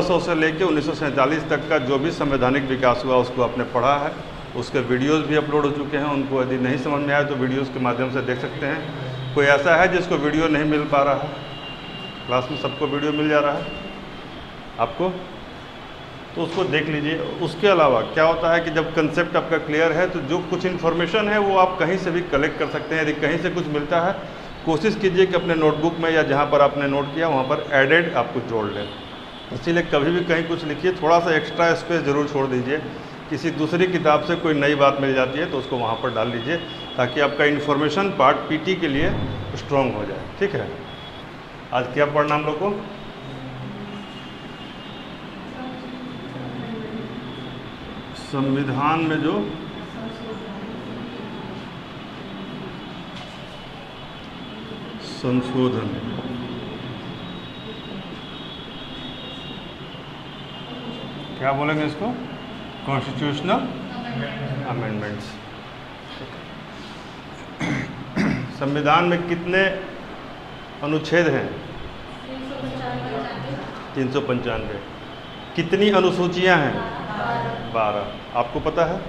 1600 से लेकर 1947 तक का जो भी संवैधानिक विकास हुआ उसको आपने पढ़ा है। उसके वीडियोस भी अपलोड हो चुके हैं, उनको यदि नहीं समझ में आए तो वीडियोस के माध्यम से देख सकते हैं। कोई ऐसा है जिसको वीडियो नहीं मिल पा रहा है? क्लास में सबको वीडियो मिल जा रहा है आपको, तो उसको देख लीजिए। उसके अलावा क्या होता है कि जब कंसेप्ट आपका क्लियर है तो जो कुछ इन्फॉर्मेशन है वो आप कहीं से भी कलेक्ट कर सकते हैं। यदि कहीं से कुछ मिलता है कोशिश कीजिए कि अपने नोटबुक में या जहाँ पर आपने नोट किया वहाँ पर एडेड आप कुछ जोड़ लें। इसीलिए कभी भी कहीं कुछ लिखिए, थोड़ा सा एक्स्ट्रा स्पेस ज़रूर छोड़ दीजिए। किसी दूसरी किताब से कोई नई बात मिल जाती है तो उसको वहाँ पर डाल लीजिए, ताकि आपका इन्फॉर्मेशन पार्ट पीटी के लिए स्ट्रॉन्ग हो जाए। ठीक है, आज क्या पढ़ना हम लोग को? संविधान में जो संशोधन, क्या बोलेंगे इसको? Constitutional amendments. संविधान में कितने अनुच्छेद हैं? 395। कितनी अनुसूचियां हैं? 12। आपको पता है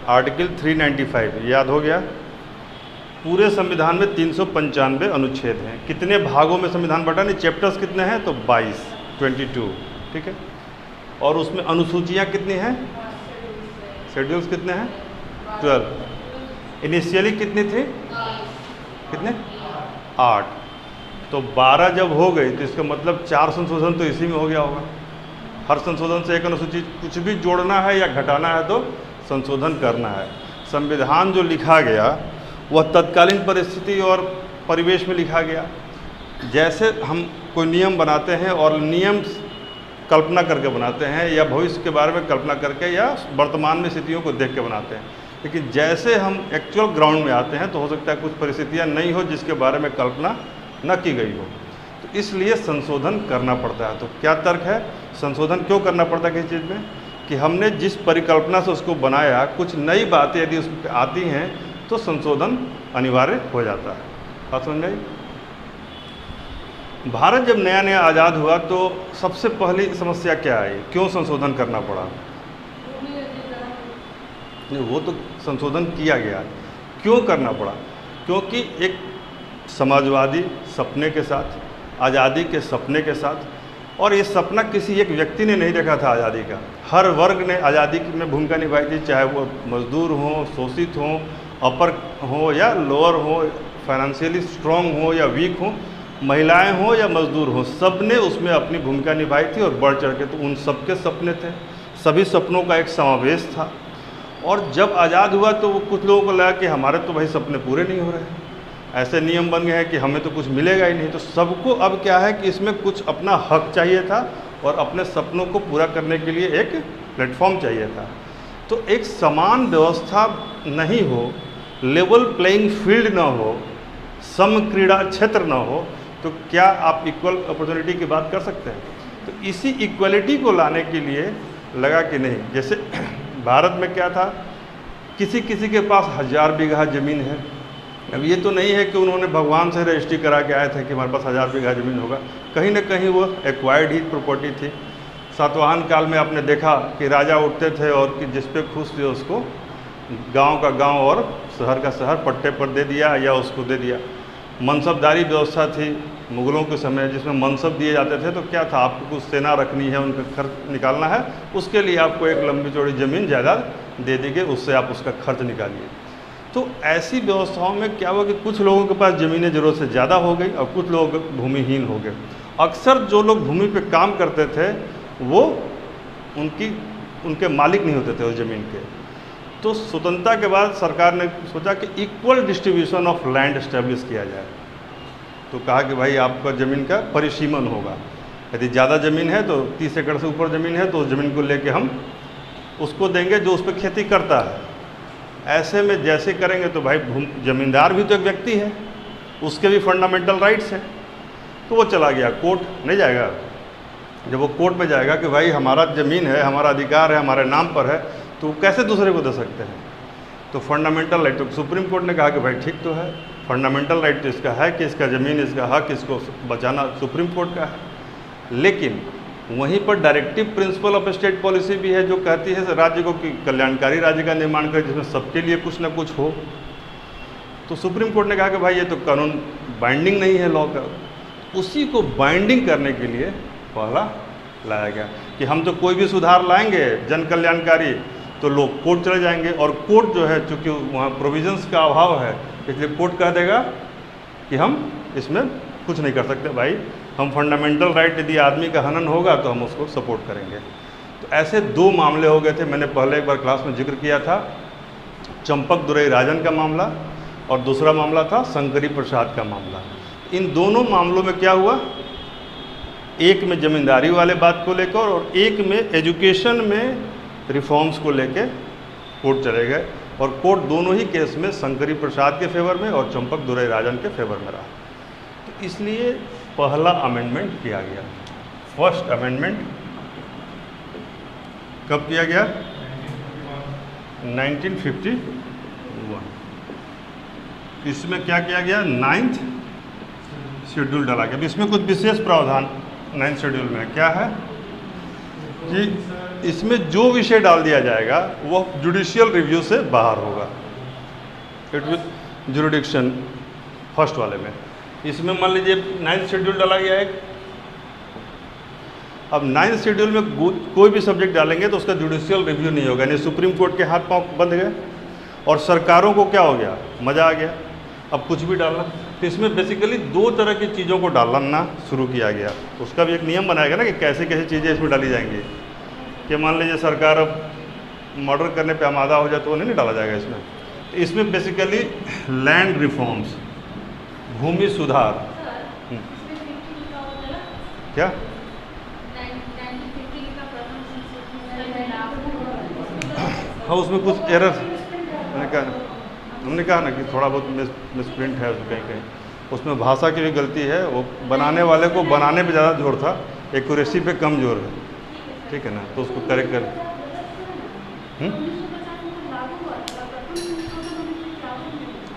आर्टिकल 395 याद हो गया? पूरे संविधान में 395 अनुच्छेद हैं। कितने भागों में संविधान बटा? नहीं, चैप्टर्स कितने हैं? तो 22। ठीक है, और उसमें अनुसूचियां कितनी हैं? शेड्यूल्स कितने हैं? 12। इनिशियली कितनी थी? कितने? 8। तो 12 जब हो गई तो इसका मतलब 4 संशोधन तो इसी में हो गया होगा। हर संशोधन से एक अनुसूची कुछ भी जोड़ना है या घटाना है तो संशोधन करना है। संविधान जो लिखा गया वह तत्कालीन परिस्थिति और परिवेश में लिखा गया। जैसे हम कोई नियम बनाते हैं और नियम कल्पना करके बनाते हैं या भविष्य के बारे में कल्पना करके या वर्तमान में स्थितियों को देख के बनाते हैं, लेकिन जैसे हम एक्चुअल ग्राउंड में आते हैं तो हो सकता है कुछ परिस्थितियां नहीं हो जिसके बारे में कल्पना न की गई हो, तो इसलिए संशोधन करना पड़ता है। तो क्या तर्क है? संशोधन क्यों करना पड़ता है किसी चीज़ में? कि हमने जिस परिकल्पना से उसको बनाया कुछ नई बातें यदि उस पर आती हैं तो संशोधन अनिवार्य हो जाता है। बात समझ आई? भारत जब नया नया आज़ाद हुआ तो सबसे पहली समस्या क्या आई? क्यों संशोधन करना पड़ा? नहीं, वो तो संशोधन किया गया। क्यों करना पड़ा? क्योंकि एक समाजवादी सपने के साथ, आज़ादी के सपने के साथ, और ये सपना किसी एक व्यक्ति ने नहीं देखा था आज़ादी का, हर वर्ग ने आज़ादी में भूमिका निभाई थी, चाहे वो मजदूर हों, शोषित हों, अपर हो या लोअर हो, फाइनेंशियली स्ट्रॉन्ग हो या वीक हो, महिलाएं हो या मजदूर हो, सब ने उसमें अपनी भूमिका निभाई थी और बढ़ चढ़ के। तो उन सबके सपने थे, सभी सपनों का एक समावेश था। और जब आज़ाद हुआ तो वो कुछ लोगों को लगा कि हमारे तो भाई सपने पूरे नहीं हो रहे हैं, ऐसे नियम बन गए हैं कि हमें तो कुछ मिलेगा ही नहीं। तो सबको अब क्या है कि इसमें कुछ अपना हक चाहिए था और अपने सपनों को पूरा करने के लिए एक प्लेटफॉर्म चाहिए था। तो एक समान व्यवस्था नहीं हो, लेवल प्लेइंग फील्ड ना हो, सम क्रीड़ा क्षेत्र ना हो, तो क्या आप इक्वल अपॉर्चुनिटी की बात कर सकते हैं? तो इसी इक्वलिटी को लाने के लिए लगा कि नहीं, जैसे भारत में क्या था, किसी किसी के पास 1000 बीघा ज़मीन है। अब ये तो नहीं है कि उन्होंने भगवान से रजिस्ट्री करा के आए थे कि हमारे पास 1000 बीघा ज़मीन होगा, कहीं ना कहीं वो एक्वायर्ड ही प्रॉपर्टी थी। सातवाहन काल में आपने देखा कि राजा उठते थे और कि जिस पे खुश थे उसको गांव का गांव और शहर का शहर पट्टे पर दे दिया या उसको दे दिया। मनसबदारी व्यवस्था थी मुग़लों के समय, जिसमें मनसब दिए जाते थे। तो क्या था, आपको कुछ सेना रखनी है, उनका खर्च निकालना है, उसके लिए आपको एक लंबी चौड़ी ज़मीन जायदाद दे दी गई, उससे आप उसका खर्च निकालिए। तो ऐसी व्यवस्थाओं में क्या हुआ कि कुछ लोगों के पास ज़मीनें ज़रूरत से ज़्यादा हो गई और कुछ लोग भूमिहीन हो गए। अक्सर जो लोग भूमि पे काम करते थे वो उनके मालिक नहीं होते थे उस ज़मीन के। तो स्वतंत्रता के बाद सरकार ने सोचा कि equal distribution of land establish किया जाए। तो कहा कि भाई आपका ज़मीन का परिसीमन होगा, यदि ज़्यादा ज़मीन है तो 30 एकड़ से ऊपर ज़मीन है तो उस ज़मीन को लेके हम उसको देंगे जो उस पर खेती करता है। ऐसे में जैसे करेंगे तो भाई ज़मींदार भी तो एक व्यक्ति है, उसके भी फंडामेंटल राइट्स हैं। तो वो चला गया कोर्ट, नहीं जाएगा। जब वो कोर्ट में जाएगा कि भाई हमारा ज़मीन है, हमारा अधिकार है, हमारे नाम पर है, तो वो कैसे दूसरे को दे सकते हैं? तो फंडामेंटल राइट, तो सुप्रीम कोर्ट ने कहा कि भाई ठीक तो है, फंडामेंटल राइट तो इसका है कि इसका ज़मीन, इसका हक, इसको बचाना सुप्रीम कोर्ट का है। लेकिन वहीं पर directive principle of state policy भी है जो कहती है राज्य को कि कल्याणकारी राज्य का निर्माण करें जिसमें सबके लिए कुछ ना कुछ हो। तो सुप्रीम कोर्ट ने कहा कि भाई ये तो कानून बाइंडिंग नहीं है लॉ का। उसी को बाइंडिंग करने के लिए पहला लाया गया कि हम तो कोई भी सुधार लाएंगे जन कल्याणकारी तो लोग कोर्ट चले जाएंगे, और कोर्ट जो है चूँकि वहाँ प्रोविजंस का अभाव है इसलिए कोर्ट कह देगा कि हम इसमें कुछ नहीं कर सकते भाई, हम फंडामेंटल राइट यदि आदमी का हनन होगा तो हम उसको सपोर्ट करेंगे। तो ऐसे दो मामले हो गए थे, मैंने पहले एक बार क्लास में जिक्र किया था, चंपक दुरई राजन का मामला और दूसरा मामला था शंकरी प्रसाद का मामला। इन दोनों मामलों में क्या हुआ, एक में जमींदारी वाले बात को लेकर और एक में एजुकेशन में रिफॉर्म्स को लेकर कोर्ट चले गए, और कोर्ट दोनों ही केस में शंकरी प्रसाद के फेवर में और चंपक दुरई राजन के फेवर में रहा। तो इसलिए पहला अमेंडमेंट किया गया। फर्स्ट अमेंडमेंट कब किया गया? 1951। इसमें क्या किया गया? 9th शेड्यूल डाला गया। इसमें कुछ विशेष प्रावधान 9th शेड्यूल में क्या है कि इसमें जो विषय डाल दिया जाएगा वो जुडिशियल रिव्यू से बाहर होगा। इट विल जुरिडिक्शन फर्स्ट वाले में। इसमें मान लीजिए 9th शेड्यूल डाला गया है। अब 9th शेड्यूल में कोई भी सब्जेक्ट डालेंगे तो उसका जुडिशियल रिव्यू नहीं होगा, यानी सुप्रीम कोर्ट के हाथ पांव बंध गए और सरकारों को क्या हो गया, मज़ा आ गया, अब कुछ भी डालना। तो इसमें बेसिकली दो तरह की चीज़ों को डालना शुरू किया गया। तो उसका भी एक नियम बनाया गया ना कि कैसे कैसे चीज़ें इसमें डाली जाएंगी। कि मान लीजिए सरकार अब मर्डर करने पे आमादा हो जाए तो वो नहीं डाला जाएगा इसमें। तो इसमें बेसिकली लैंड रिफॉर्म्स, भूमि सुधार। क्या हाँ, उसमें कुछ एरर हमने कहा ना कि थोड़ा बहुत मिसप्रिंट है उसमें कहीं कहीं, उसमें भाषा की भी गलती है। वो बनाने वाले को बनाने पे ज़्यादा जोर था, एक्यूरेसी पे कम जोर है, ठीक है ना, तो उसको करेक्ट कर।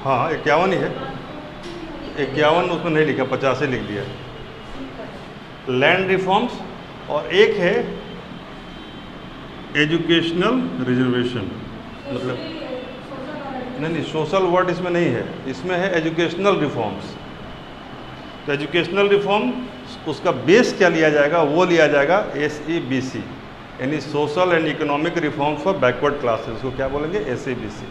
51 ही है, 51 उसमें नहीं लिखा, 50 लिख दिया लैंड रिफॉर्म्स। और एक है एजुकेशनल रिजर्वेशन, मतलब नहीं सोशल वर्ड इसमें नहीं है, इसमें है एजुकेशनल रिफॉर्म्स। तो एजुकेशनल रिफॉर्म उसका बेस क्या लिया जाएगा, वो लिया जाएगा SEBC, यानी social and economic reform for backward classes, को क्या बोलेंगे, SEBC।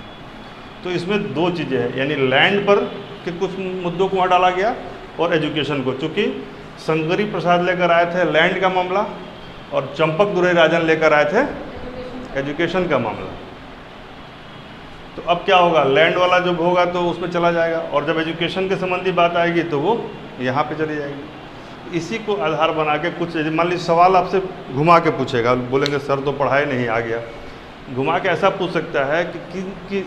तो इसमें दो चीज़ें हैं, यानी लैंड पर के कुछ मुद्दों को वहाँ डाला गया और एजुकेशन को। चूँकि शंकरी प्रसाद लेकर आए थे लैंड का मामला और चंपक दुरई राजन लेकर आए थे एजुकेशन का मामला। तो अब क्या होगा, लैंड वाला जब होगा तो उसमें चला जाएगा, और जब एजुकेशन के संबंधी बात आएगी तो वो यहाँ पे चली जाएगी। इसी को आधार बना के कुछ, मान लीजिए सवाल आपसे घुमा के पूछेगा, बोलेंगे सर तो पढ़ाई नहीं आ गया, घुमा के ऐसा पूछ सकता है कि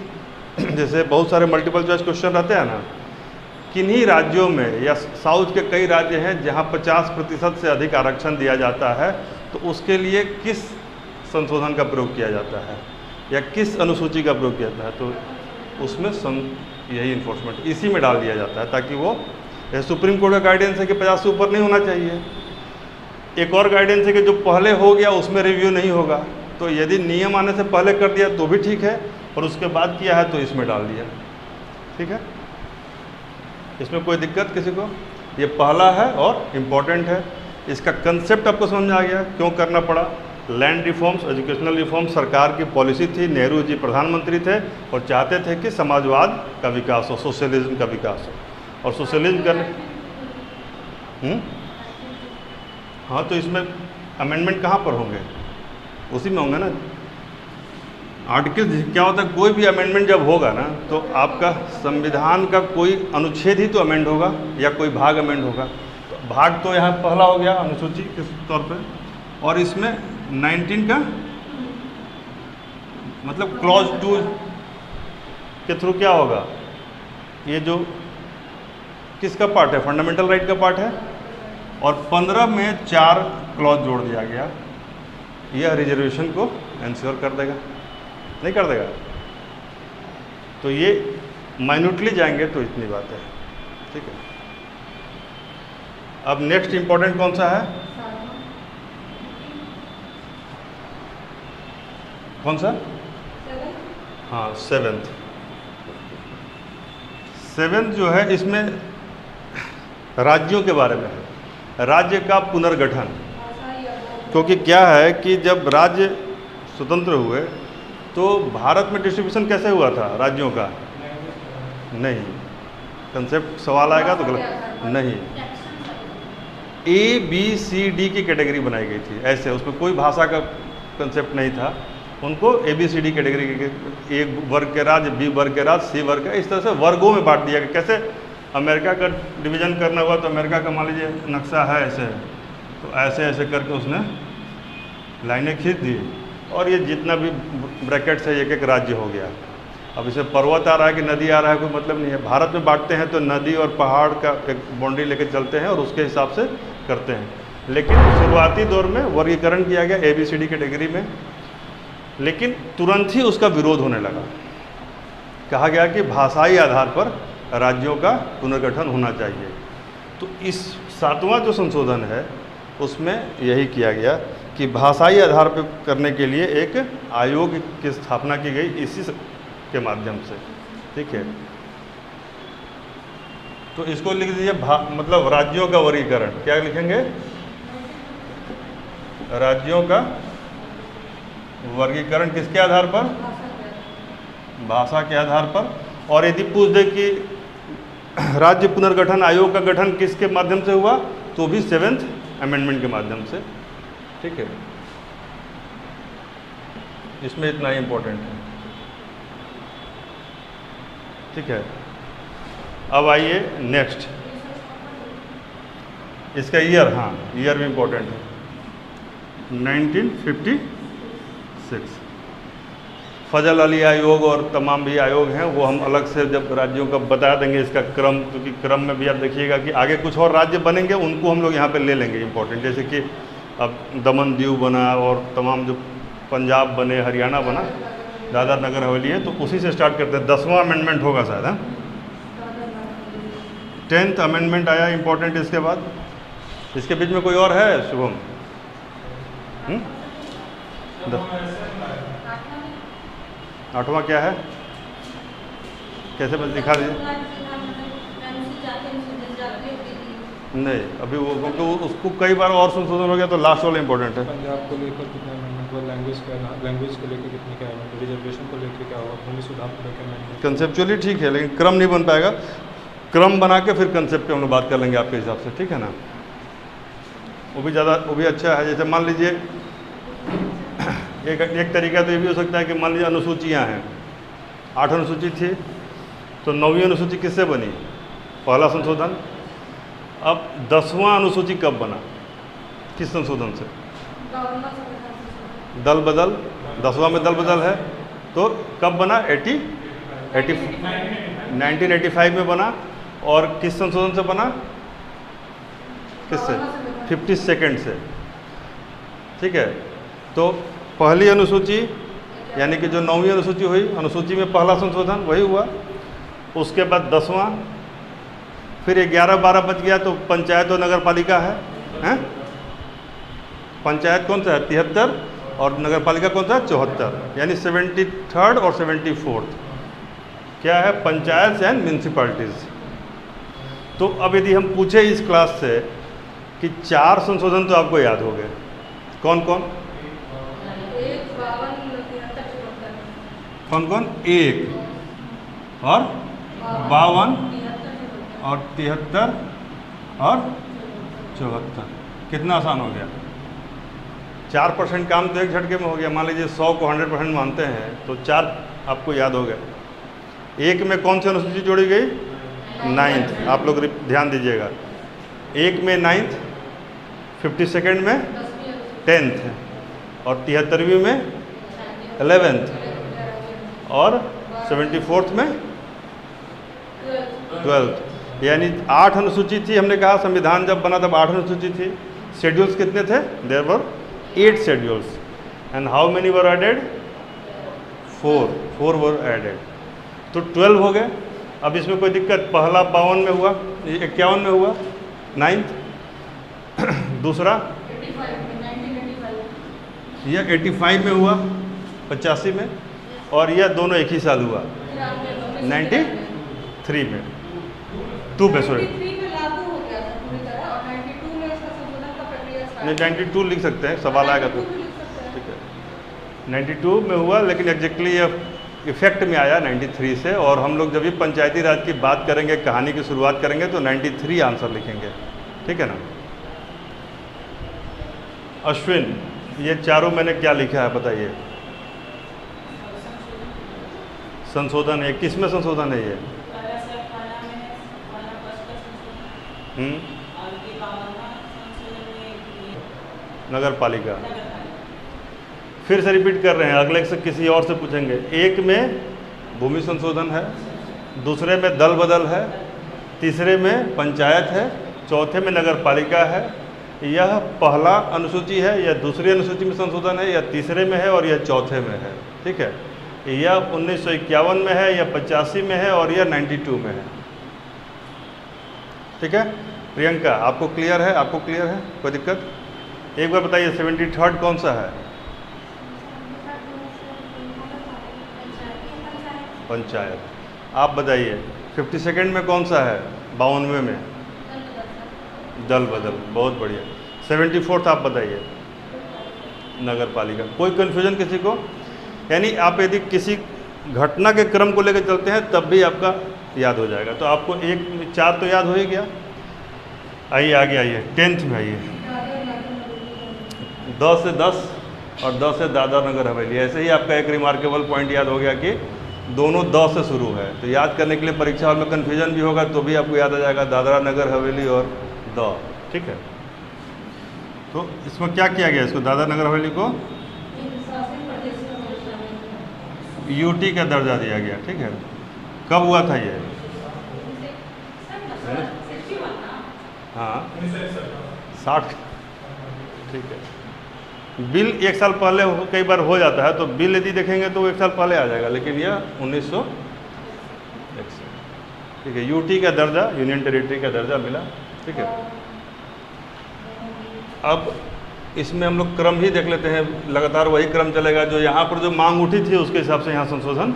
जैसे बहुत सारे मल्टीपल चॉइस क्वेश्चन रहते हैं ना, किन्हीं राज्यों में या साउथ के कई राज्य हैं जहाँ 50% से अधिक आरक्षण दिया जाता है, तो उसके लिए किस संशोधन का प्रयोग किया जाता है या किस अनुसूची का प्रयोग किया जाता है, तो उसमें यही इन्फोर्समेंट इसी में डाल दिया जाता है, ताकि वो सुप्रीम कोर्ट का गाइडेंस है कि 50 से ऊपर नहीं होना चाहिए। एक और गाइडेंस है कि जो पहले हो गया उसमें रिव्यू नहीं होगा, तो यदि नियम आने से पहले कर दिया तो भी ठीक है, और उसके बाद किया है तो इसमें डाल दिया, ठीक है, इसमें कोई दिक्कत किसी को। ये पहला है और इम्पॉर्टेंट है, इसका कंसेप्ट आपको समझ में आ गया क्यों करना पड़ा। लैंड रिफॉर्म्स, एजुकेशनल रिफॉर्म्स सरकार की पॉलिसी थी, नेहरू जी प्रधानमंत्री थे और चाहते थे कि समाजवाद का विकास हो, सोशलिज्म का विकास हो, और सोशलिज्म करने हाँ, तो इसमें अमेंडमेंट कहाँ पर होंगे, उसी में होंगे ना। आर्टिकल क्या होता है, कोई भी अमेंडमेंट जब होगा ना तो आपका संविधान का कोई अनुच्छेद ही तो अमेंड होगा या कोई भाग अमेंड होगा। तो भाग तो यहाँ पहला हो गया अनुसूची के तौर पे, और इसमें 19 का मतलब क्लॉज 2 के थ्रू क्या होगा, ये जो किसका पार्ट है, फंडामेंटल राइट का पार्ट है, और 15 में 4 क्लॉज जोड़ दिया गया, यह रिजर्वेशन को इंश्योर कर देगा, नहीं कर देगा। तो ये माइन्यूटली जाएंगे तो इतनी बात है, ठीक है। अब नेक्स्ट इंपॉर्टेंट कौन सा है, कौन सा? हाँ, सेवेंथ। सेवेंथ जो है इसमें राज्यों के बारे में है, राज्य का पुनर्गठन। क्योंकि क्या है कि जब राज्य स्वतंत्र हुए तो भारत में डिस्ट्रीब्यूशन कैसे हुआ था राज्यों का? नहीं, कंसेप्ट सवाल आएगा तो गलत नहीं। ABCD की कैटेगरी बनाई गई थी ऐसे, उसमें कोई भाषा का कंसेप्ट नहीं था। उनको ABCD कैटेगरी के, ए वर्ग के राज्य, बी वर्ग के राज्य, सी वर्ग के, इस तरह से वर्गों में बांट दिया गया। कैसे अमेरिका का डिवीज़न करना हुआ तो अमेरिका का मान लीजिए नक्शा है ऐसे, तो ऐसे ऐसे करके उसने लाइनें खींच दी और ये जितना भी ब्रैकेट्स है एक एक राज्य हो गया। अब इसमें पर्वत आ रहा है कि नदी आ रहा है कोई मतलब नहीं है। भारत में बांटते हैं तो नदी और पहाड़ का एक बाउंड्री लेके चलते हैं और उसके हिसाब से करते हैं। लेकिन शुरुआती दौर में वर्गीकरण किया गया ABCD कैटेगरी में, लेकिन तुरंत ही उसका विरोध होने लगा। कहा गया कि भाषाई आधार पर राज्यों का पुनर्गठन होना चाहिए। तो इस 7वां जो संशोधन है उसमें यही किया गया कि भाषाई आधार पर करने के लिए एक आयोग की स्थापना की गई इसी के माध्यम से। ठीक है, तो इसको लिख दीजिए मतलब राज्यों का वर्गीकरण। क्या लिखेंगे? राज्यों का वर्गीकरण किसके आधार पर? भाषा के आधार पर। और यदि पूछ दे कि राज्य पुनर्गठन आयोग का गठन किसके माध्यम से हुआ, तो भी 7th अमेंडमेंट के माध्यम से। ठीक है, इसमें इतना ही इम्पोर्टेंट है। ठीक है, अब आइए नेक्स्ट, इसका ईयर। हाँ, ईयर भी इम्पोर्टेंट है। 1956 फजल अली आयोग और तमाम भी आयोग हैं, वो हम अलग से जब राज्यों का बता देंगे इसका क्रम, क्योंकि क्रम में भी आप देखिएगा कि आगे कुछ और राज्य बनेंगे, उनको हम लोग यहाँ पे ले लेंगे इम्पोर्टेंट। जैसे कि अब दमन दीव बना और तमाम जो पंजाब बने, हरियाणा बना, दादर नगर हवेली है, तो उसी से स्टार्ट करते हैं। 10वां अमेंडमेंट होगा शायद, है 10th अमेंडमेंट आया इम्पोर्टेंट। इसके बाद इसके बीच में कोई और है शुभम? 8वां क्या है? कैसे बस दिखा दीजिए। नहीं, अभी वो क्योंकि उसको कई बार और संशोधन हो गया, तो लास्ट वाला इंपॉर्टेंट है। पंजाब को लेकर कितने अमेंडमेंट हुआ, लैंग्वेज को लेकर कितने क्या अमेंडमेंट, रिजर्वेशन को लेकर क्या हुआ, भूमि सुधार को लेकर अमेंडमेंट। कंसेप्चुअली ठीक है, लेकिन क्रम नहीं बन पाएगा। क्रम बना के फिर कंसेप्ट पे हम लोग बात कर लेंगे आपके हिसाब से, ठीक है ना? वो भी अच्छा है। जैसे मान लीजिए एक तरीका तो ये भी हो सकता है कि मान लीजिए अनुसूचियाँ हैं, 8 अनुसूची थी, तो 9वीं अनुसूची किससे बनी? पहला संशोधन। अब 10वां अनुसूची कब बना, किस संशोधन से? दल बदल, 10वां में दल बदल है, तो कब बना? 1985 में बना। और किस संशोधन से बना? किससे? 52nd से। ठीक है, तो पहली अनुसूची यानी कि जो 9वीं अनुसूची हुई, अनुसूची में पहला संशोधन वही हुआ। उसके बाद 10वां, फिर 11-12 बच गया तो पंचायत और नगर पालिका है? पंचायत कौन सा है? 73, और नगर पालिका कौन सा है? 74, यानी 73rd और 74th क्या है? Panchayat and municipalities. तो अब यदि हम पूछे इस क्लास से कि 4 संशोधन तो आपको याद हो गए, कौन कौन? कौन कौन? 1 और 52 और 73 और 74। कितना आसान हो गया? 4% काम तो एक झटके में हो गया। मान लीजिए 100 को 100% मानते हैं तो 4 आपको याद हो गया। 1 में कौन सी अनुसूची जोड़ी गई? 9th। आप लोग ध्यान दीजिएगा, 1 में 9th, 52nd में 10th, और 73वीं में 11th, और 74th में 12th। यानी 8 अनुसूची थी। हमने कहा संविधान जब बना तब 8 अनुसूची थी। शेड्यूल्स कितने थे? There were 8 schedules. And how many were added? 4 were added, तो 12 हो गए। अब इसमें कोई दिक्कत? पहला 52 में हुआ, 51 में हुआ 9th। दूसरा ये 85 में हुआ, 85 में, और यह दोनों एक ही साल हुआ 93 में, 2 में, सॉरी नहीं 92 लिख सकते हैं, सवाल आएगा तो ठीक है। 92 में हुआ, लेकिन एग्जैक्टली ये इफेक्ट में आया 93 से। और हम लोग जब भी पंचायती राज की बात करेंगे, कहानी की शुरुआत करेंगे तो 93 आंसर लिखेंगे, ठीक है ना। अश्विन, ये चारों मैंने क्या लिखा है बताइए। संशोधन है, किस में संशोधन है ये? नगर पालिका। फिर से रिपीट कर रहे हैं, अगले से किसी और से पूछेंगे। एक में भूमि संशोधन है, दूसरे में दल बदल है, तीसरे में पंचायत है, चौथे में नगर पालिका है। यह पहला अनुसूची है, या दूसरी अनुसूची में संशोधन है, या तीसरे में है, और यह चौथे में है, ठीक है। यह 1951 में है, या 85 में है, और यह 92 में है, ठीक है। प्रियंका, आपको क्लियर है? आपको क्लियर है? कोई दिक्कत? एक बार बताइए 73rd कौन सा है? पंचायत। आप बताइए 52nd में कौन सा है? 52वें में दल बदल। बहुत बढ़िया। 74th आप बताइए। नगर पालिका। कोई कन्फ्यूजन किसी को? यानी आप यदि किसी घटना के क्रम को लेकर चलते हैं तब भी आपका याद हो जाएगा। तो आपको 1 में 4 तो याद हो ही गया। आइए आगे आइए, 10th में आइए। 10 से 10 और 10 से दादर नगर हवेली। ऐसे ही आपका एक रिमार्केबल पॉइंट याद हो गया कि दोनों 10 से शुरू है। तो याद करने के लिए परीक्षा हॉल में कन्फ्यूजन भी होगा तो भी आपको याद आ जाएगा, दादरा नगर हवेली और द, ठीक है। तो इसमें क्या किया गया? इसको दादरा नगर हवेली को यूटी का दर्जा दिया गया, ठीक है। कब हुआ था ये? हाँ 60, ठीक है। बिल 1 साल पहले कई बार हो जाता है, तो बिल यदि देखेंगे तो 1 साल पहले आ जाएगा, लेकिन यह 1961, ठीक है। यूटी का दर्जा, यूनियन टेरिटरी का दर्जा मिला, ठीक है। अब इसमें हम लोग क्रम ही देख लेते हैं, लगातार वही क्रम चलेगा जो यहाँ पर जो मांग उठी थी उसके हिसाब से यहाँ संशोधन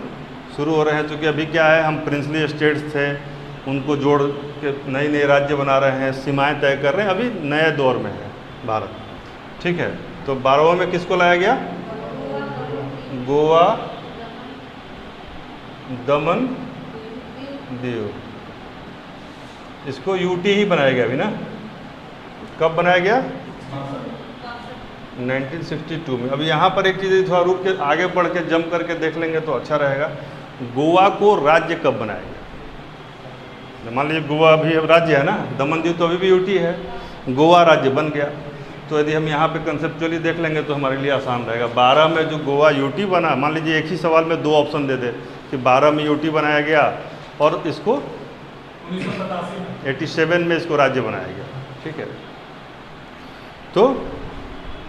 शुरू हो रहे हैं। क्योंकि अभी क्या है, हम प्रिंसली स्टेट्स थे, उनको जोड़ के नए नए राज्य बना रहे हैं, सीमाएं तय कर रहे हैं, अभी नए दौर में है भारत, ठीक है। तो 12वें में किसको लाया गया? गोवा, दमन, दीव। इसको यूटी ही बनाया गया अभी ना। कब बनाया गया? 1962 में। अभी यहाँ पर एक चीज़ थोड़ा रुक के आगे बढ़ के जंप करके देख लेंगे तो अच्छा रहेगा। गोवा को राज्य कब बनाया गया? मान लीजिए गोवा अभी राज्य है ना, दमन दीव तो अभी भी यूटी है, गोवा राज्य बन गया। तो यदि हम यहाँ पे कंसेप्चुअली देख लेंगे तो हमारे लिए आसान रहेगा। 12 में जो गोवा यूटी बना, मान लीजिए एक ही सवाल में 2 ऑप्शन दे दे कि 12 में यूटी बनाया गया और इसको 87 में इसको राज्य बनाया गया, ठीक है। तो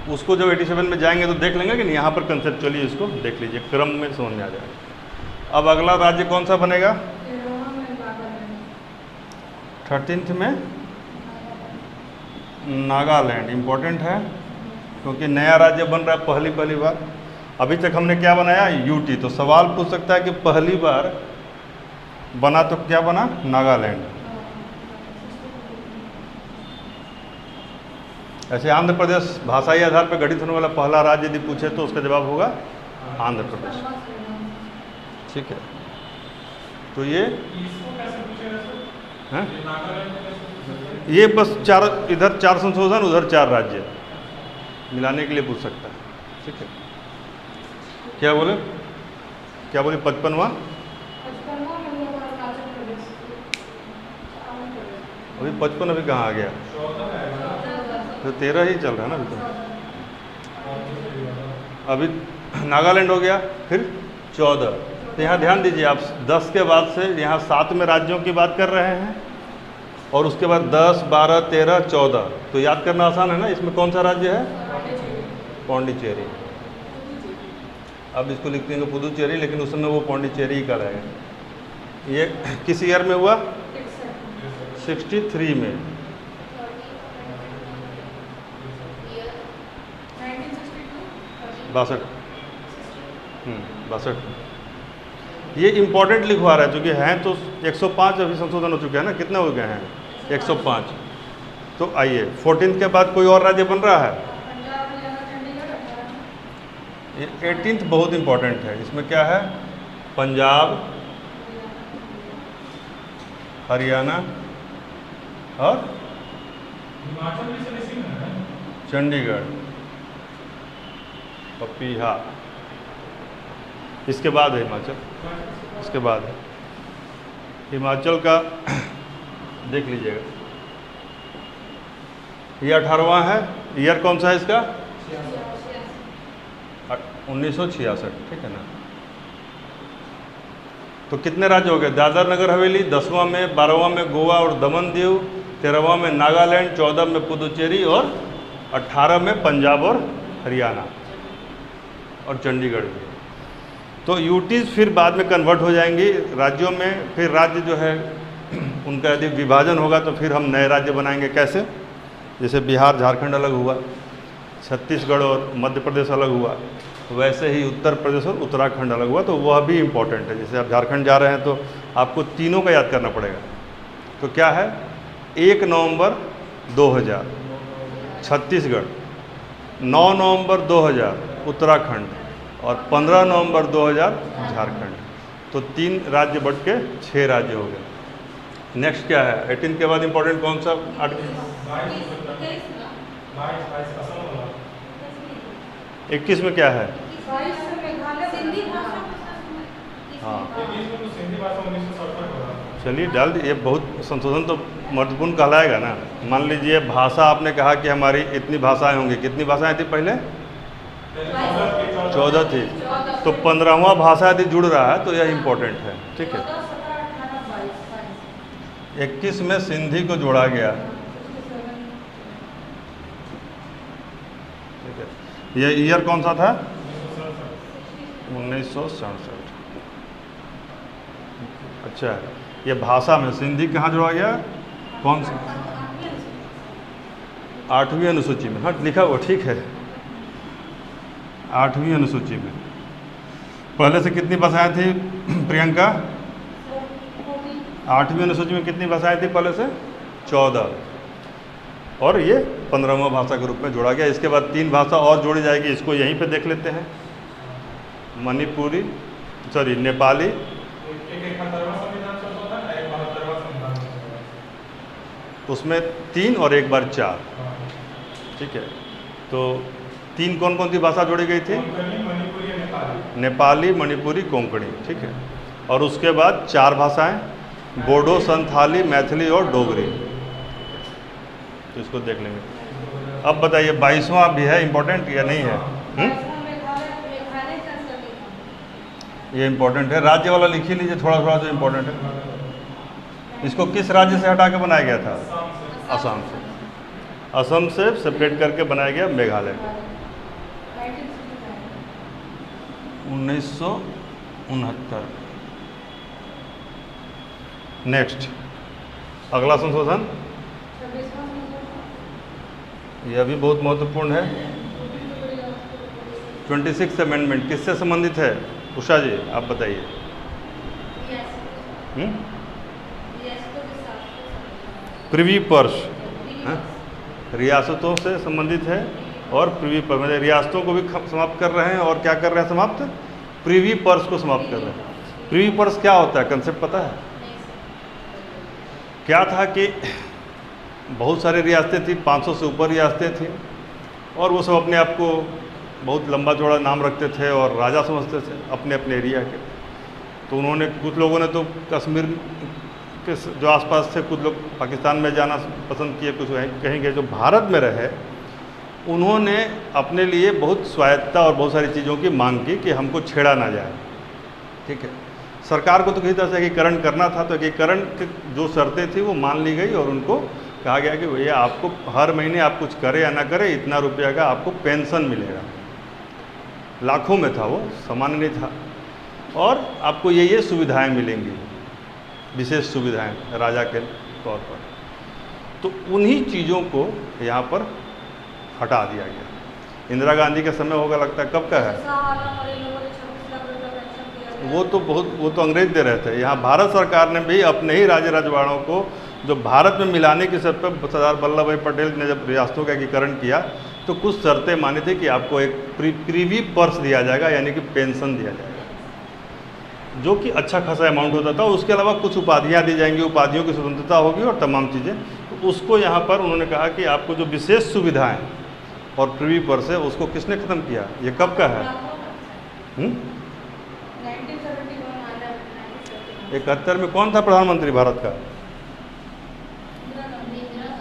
उसको जब 87 में जाएंगे तो देख लेंगे कि नहीं, यहाँ पर कंसेप्चुअली इसको देख लीजिए, क्रम में समझ में आ जाएगा। अब अगला राज्य कौन सा बनेगा? 13th में नागालैंड। इम्पोर्टेंट है क्योंकि नया राज्य बन रहा है पहली बार। अभी तक हमने क्या बनाया? यूटी। तो सवाल पूछ सकता है कि पहली बार बना तो क्या बना? नागालैंड। ऐसे आंध्र प्रदेश भाषाई आधार पर गठित होने वाला पहला राज्य यदि पूछे तो उसका जवाब होगा आंध्र प्रदेश, ठीक है। तो ये है? ये बस 4, इधर 4 संशोधन, उधर 4 राज्य मिलाने के लिए पूछ सकता है, ठीक है। क्या बोले? क्या बोले? 55वां अभी 55 अभी कहाँ आ गया? तो 13 ही चल रहा है ना अभी तो। अभी नागालैंड हो गया, फिर 14। तो यहाँ ध्यान दीजिए आप, 10 के बाद से यहाँ 7 में राज्यों की बात कर रहे हैं और उसके बाद 10, 12, 13, 14। तो याद करना आसान है ना। इसमें कौन सा राज्य है? पौंडीचेरी। अब इसको लिख देंगे पुदुचेरी, लेकिन उस समय वो पौंडीचेरी ही का रहेगा। ये किस ईयर में हुआ? 63 में। 62 62। ये इम्पोर्टेंट लिखवा रहा है, चूँकि हैं तो 105 अभी संशोधन हो चुके हैं ना, कितने हो गए हैं? 105। तो आइए 14 के बाद कोई और राज्य बन रहा है? ये 18th बहुत इम्पोर्टेंट है। इसमें क्या है? पंजाब, हरियाणा और चंडीगढ़, पपीहा। इसके बाद है हिमाचल, इसके बाद है हिमाचल का देख लीजिएगा। ये 18वां है। ईयर कौन सा है इसका? 1966, ठीक है ना। तो कितने राज्य हो गए? दादर नगर हवेली 10वां में, 12वां में गोवा और दमन दीव, 13वां में नागालैंड, 14 में पुदुचेरी और 18 में पंजाब और हरियाणा और चंडीगढ़ भी। तो यूटीज फिर बाद में कन्वर्ट हो जाएंगी राज्यों में। फिर राज्य जो है उनका यदि विभाजन होगा तो फिर हम नए राज्य बनाएंगे। कैसे? जैसे बिहार झारखंड अलग हुआ, छत्तीसगढ़ और मध्य प्रदेश अलग हुआ, वैसे ही उत्तर प्रदेश और उत्तराखंड अलग हुआ। तो वह भी इम्पोर्टेंट है। जैसे आप झारखंड जा रहे हैं तो आपको तीनों का याद करना पड़ेगा। तो क्या है? 1 नवंबर 2000 छत्तीसगढ़, 9 नवंबर 2000 उत्तराखंड और 15 नवंबर 2000 झारखंड। तो 3 राज्य बढ़ के 6 राज्य हो गए। नेक्स्ट क्या है? 18 के बाद इम्पोर्टेंट कौन सा आर्टिकल? 21 में क्या है? हाँ, चलिए डाल दिए। बहुत संशोधन तो महत्वपूर्ण कहलाएगा ना। मान लीजिए भाषा, आपने कहा कि हमारी इतनी भाषाएं होंगी। कितनी भाषाएं थी पहले? 14 थी। तो 15वां भाषा यदि जुड़ रहा है तो यह इम्पोर्टेंट है, ठीक है। 21 में सिंधी को जोड़ा गया, ठीक है। ये ईयर कौन सा था? 1967। अच्छा, ये भाषा में सिंधी कहाँ जोड़ा गया? कौन सी? 8वीं अनुसूची में। हाँ, लिखा हुआ ठीक है, 8वीं अनुसूची में। पहले से कितनी भाषाएं थी प्रियंका? 8वीं अनुसूची में कितनी भाषाएं थी पहले से? 14। और ये 15वां भाषा के रूप में जोड़ा गया। इसके बाद 3 भाषा और जोड़ी जाएगी। इसको यहीं पे देख लेते हैं। मणिपुरी, सॉरी नेपाली, उसमें 3 और एक बार 4, ठीक है। तो 3 कौन कौन सी भाषा जोड़ी गई थी? नेपाली, मणिपुरी, कोंकणी, ठीक है। और उसके बाद 4 भाषाएं, बोडो, संथाली, मैथिली और डोगरी। तो इसको देख लेंगे। अब बताइए 22वां भी है इम्पोर्टेंट या नहीं है? ये इम्पोर्टेंट है। राज्य वाला लिख ही लीजिए थोड़ा थोड़ा, जो इम्पोर्टेंट है। इसको किस राज्य से हटा के बनाया गया था? असम से। असम से सेपरेट करके बनाया गया मेघालय। 1969। नेक्स्ट अगला संशोधन, यह भी बहुत महत्वपूर्ण है। 26th अमेंडमेंट किससे संबंधित है? उषा जी आप बताइए। प्रिवी पर्स, रियासतों से संबंधित है। और प्रिवी पर्स मतलब रियासतों को भी समाप्त कर रहे हैं। और क्या कर रहे हैं समाप्त? प्रिवी पर्स को समाप्त कर रहे हैं। प्रिवी पर्स क्या होता है? कंसेप्ट पता है? क्या था कि बहुत सारी रियासतें थी, 500 से ऊपर रियासतें थी, और वो सब अपने आप को बहुत लंबा चौड़ा नाम रखते थे और राजा समझते थे अपने अपने एरिया के। तो उन्होंने, कुछ लोगों ने तो कश्मीर के जो आसपास थे, कुछ लोग पाकिस्तान में जाना पसंद किए, कुछ कहेंगे जो भारत में रहे, उन्होंने अपने लिए बहुत स्वायत्तता और बहुत सारी चीज़ों की मांग की कि हमको छेड़ा ना जाए, ठीक है। सरकार को तो किसी तरह से एकीकरण करना था, तो एकीकरण की जो शर्तें थी वो मान ली गई और उनको कहा गया कि भैया आपको हर महीने आप कुछ करें या ना करें, इतना रुपया का आपको पेंशन मिलेगा। लाखों में था वो, सामान्य नहीं था। और आपको ये सुविधाएं मिलेंगी, विशेष सुविधाएं राजा के तौर पर। तो उन्हीं चीज़ों को यहाँ पर हटा दिया गया। इंदिरा गांधी का समय होगा लगता है, कब का है? वो तो अंग्रेज दे रहे थे। यहाँ भारत सरकार ने भी अपने ही राज्य रजवाड़ों को जो भारत में मिलाने की शर्त पर सरदार वल्लभ भाई पटेल ने जब रियासतों का एकीकरण किया तो कुछ शर्तें मानी थी कि आपको एक प्रीवी पर्स दिया जाएगा, यानी कि पेंशन दिया जाएगा, जो कि अच्छा खासा अमाउंट होता था। उसके अलावा कुछ उपाधियाँ दी जाएंगी, उपाधियों की स्वतंत्रता होगी और तमाम चीज़ें। तो उसको यहाँ पर उन्होंने कहा कि आपको जो विशेष सुविधाएँ और प्रीवी पर्स है उसको किसने ख़त्म किया? ये कब का है? 71 में कौन था प्रधानमंत्री भारत का?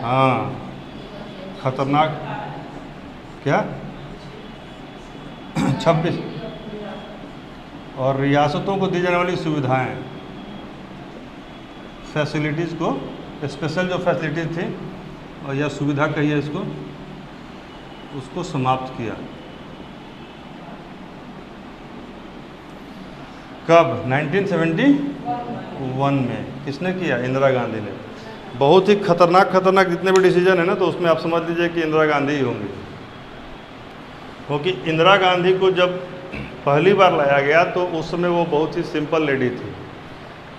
हाँ, खतरनाक क्या 26। और रियासतों को दी जाने वाली सुविधाएं, फैसिलिटीज़ को, स्पेशल जो फैसिलिटीज़ थी और यह सुविधा कही है इसको, उसको समाप्त किया। कब? 1971 में। किसने किया? इंदिरा गांधी ने। बहुत ही खतरनाक जितने भी डिसीजन है ना, तो उसमें आप समझ लीजिए कि इंदिरा गांधी ही होंगी, क्योंकि इंदिरा गांधी को जब पहली बार लाया गया तो उस समय वो बहुत ही सिंपल लेडी थी,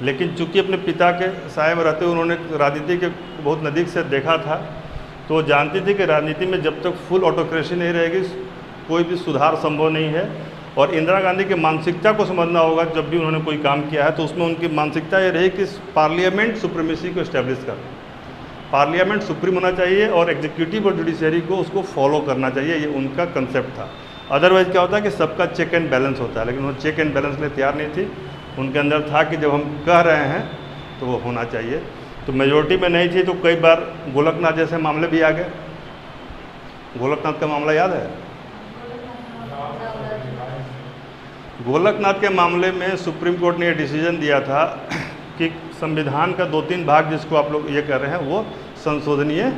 लेकिन चूंकि अपने पिता के साए में रहते हुए उन्होंने राजनीति के बहुत नज़दीक से देखा था, तो वो जानती थी कि राजनीति में जब तक फुल ऑटोक्रेसी नहीं रहेगी कोई भी सुधार संभव नहीं है। और इंदिरा गांधी की मानसिकता को समझना होगा। जब भी उन्होंने कोई काम किया है तो उसमें उनकी मानसिकता ये रही कि पार्लियामेंट सुप्रीमेसी को इस्टेब्लिश करना, पार्लियामेंट सुप्रीम होना चाहिए और एग्जीक्यूटिव और जुडिशरी को उसको फॉलो करना चाहिए, ये उनका कंसेप्ट था। अदरवाइज़ क्या होता है कि सबका चेक एंड बैलेंस होता है, लेकिन वो चेक एंड बैलेंस के लिए तैयार नहीं थी। उनके अंदर था कि जब हम कह रहे हैं तो वो होना चाहिए। तो मेजोरिटी में नहीं थी तो कई बार गोलकनाथ जैसे मामले भी आ गए। गोलकनाथ का मामला याद है? गोलकनाथ के मामले में सुप्रीम कोर्ट ने ये डिसीजन दिया था कि संविधान का 2-3 भाग जिसको आप लोग ये कह रहे हैं वो संशोधनीय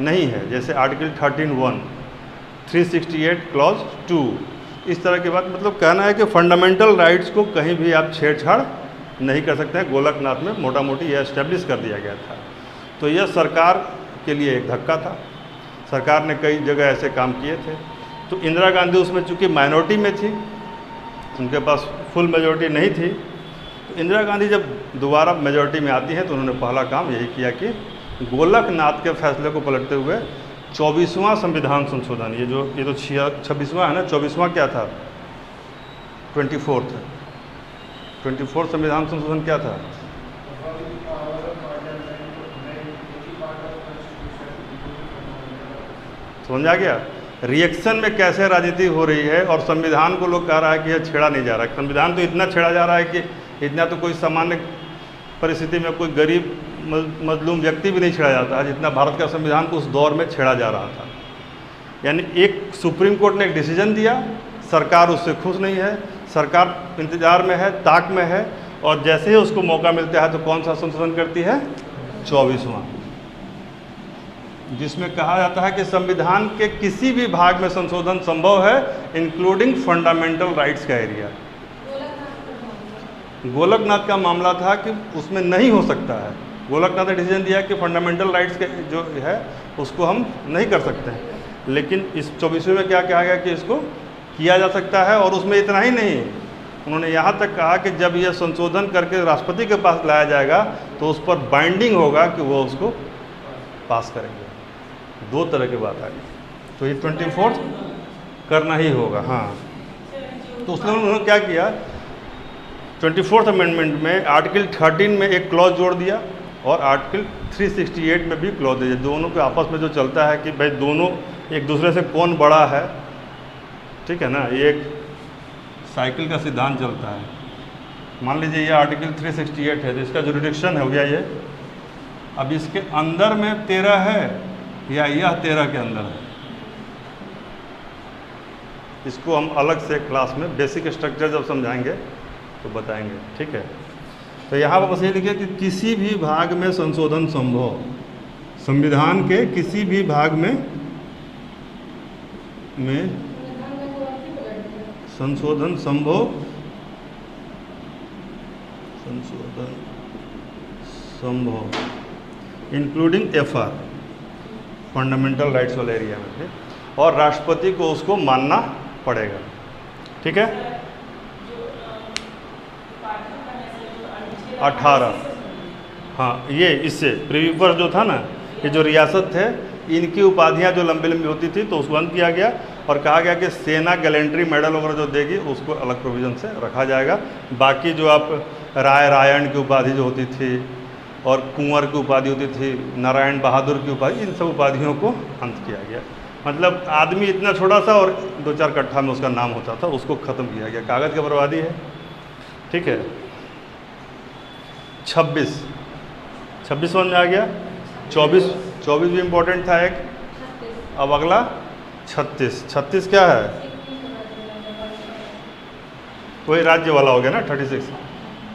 नहीं है, जैसे आर्टिकल 13(1), 368 क्लॉज 2, इस तरह की बात। मतलब कहना है कि फंडामेंटल राइट्स को कहीं भी आप छेड़छाड़ नहीं कर सकते हैं। गोलकनाथ में मोटा मोटी यह एस्टेब्लिश कर दिया गया था। तो यह सरकार के लिए एक धक्का था। सरकार ने कई जगह ऐसे काम किए थे। तो इंदिरा गांधी उसमें चूँकि माइनॉरिटी में थी, उनके पास फुल मेजॉरिटी नहीं थी, तो इंदिरा गांधी जब दोबारा मेजॉरिटी में आती हैं तो उन्होंने पहला काम यही किया कि गोलकनाथ के फैसले को पलटते हुए 24वां संविधान संशोधन, ये तो 26वां है ना, 24वां क्या था? 24th संविधान संशोधन क्या था? समझ आ गया? रिएक्शन में कैसे राजनीति हो रही है और संविधान को लोग कह रहा है कि यह छेड़ा नहीं जा रहा है। संविधान तो इतना छेड़ा जा रहा है कि इतना तो कोई सामान्य परिस्थिति में कोई गरीब मजलूम व्यक्ति भी नहीं छेड़ा जाता है जितना भारत का संविधान उस दौर में छेड़ा जा रहा था। यानी एक सुप्रीम कोर्ट ने एक डिसीजन दिया, सरकार उससे खुश नहीं है, सरकार इंतजार में है, ताक में है, और जैसे ही उसको मौका मिलता है तो कौन सा संशोधन करती है? 24वां, जिसमें कहा जाता है कि संविधान के किसी भी भाग में संशोधन संभव है, इंक्लूडिंग फंडामेंटल राइट्स का एरिया। गोलकनाथ का मामला था कि उसमें नहीं हो सकता है। गोलकनाथ ने डिसीजन दिया कि फंडामेंटल राइट्स के जो है उसको हम नहीं कर सकते हैं, लेकिन इस 24वें में क्या कहा गया कि इसको किया जा सकता है। और उसमें इतना ही नहीं, उन्होंने यहाँ तक कहा कि जब यह संशोधन करके राष्ट्रपति के पास लाया जाएगा तो उस पर बाइंडिंग होगा कि वो उसको पास करेंगे। 2 तरह की बात आ गई। तो ये 24th करना ही होगा। हाँ, तो उसने उन्होंने क्या किया, 24th अमेंडमेंट में आर्टिकल 13 में एक क्लॉज जोड़ दिया और आर्टिकल 368 में भी क्लॉज दिया। दोनों के आपस में जो चलता है कि भाई दोनों एक दूसरे से कौन बड़ा है, ठीक है ना, ये एक साइकिल का सिद्धांत चलता है। मान लीजिए ये आर्टिकल 368 है तो इसका जुरिडिक्शन हो गया ये, अब इसके अंदर में 13 है या यह 13 के अंदर है, इसको हम अलग से क्लास में बेसिक स्ट्रक्चर जब समझाएंगे तो बताएंगे, ठीक है। तो यहाँ पर बस ये लिखिए कि किसी भी भाग में संशोधन संभव, संविधान के किसी भी भाग में संशोधन संभव, इंक्लूडिंग FR, फंडामेंटल राइट्स वाले एरिया में थे, और राष्ट्रपति को उसको मानना पड़ेगा, ठीक है। 18। हाँ, ये इससे प्रीव्यू पर जो था ना, ये जो रियासत थे, इनकी उपाधियां जो लंबी लंबी होती थी तो उसको बंद किया गया और कहा गया कि सेना गैलेंट्री मेडल वगैरह जो देगी उसको अलग प्रोविज़न से रखा जाएगा। बाकी जो आप रायण की उपाधि जो होती थी और कुंवर की उपाधि होती थी, नारायण बहादुर की उपाधि, इन सब उपाधियों को अंत किया गया। मतलब आदमी इतना छोटा सा और 2-4 कट्ठा में उसका नाम होता था, उसको ख़त्म किया गया। कागज़ की बर्बादी है। ठीक है। 26 समझ में आ गया। 24 भी इम्पोर्टेंट था एक। अब अगला 36 क्या है? वही राज्य वाला हो गया ना 36।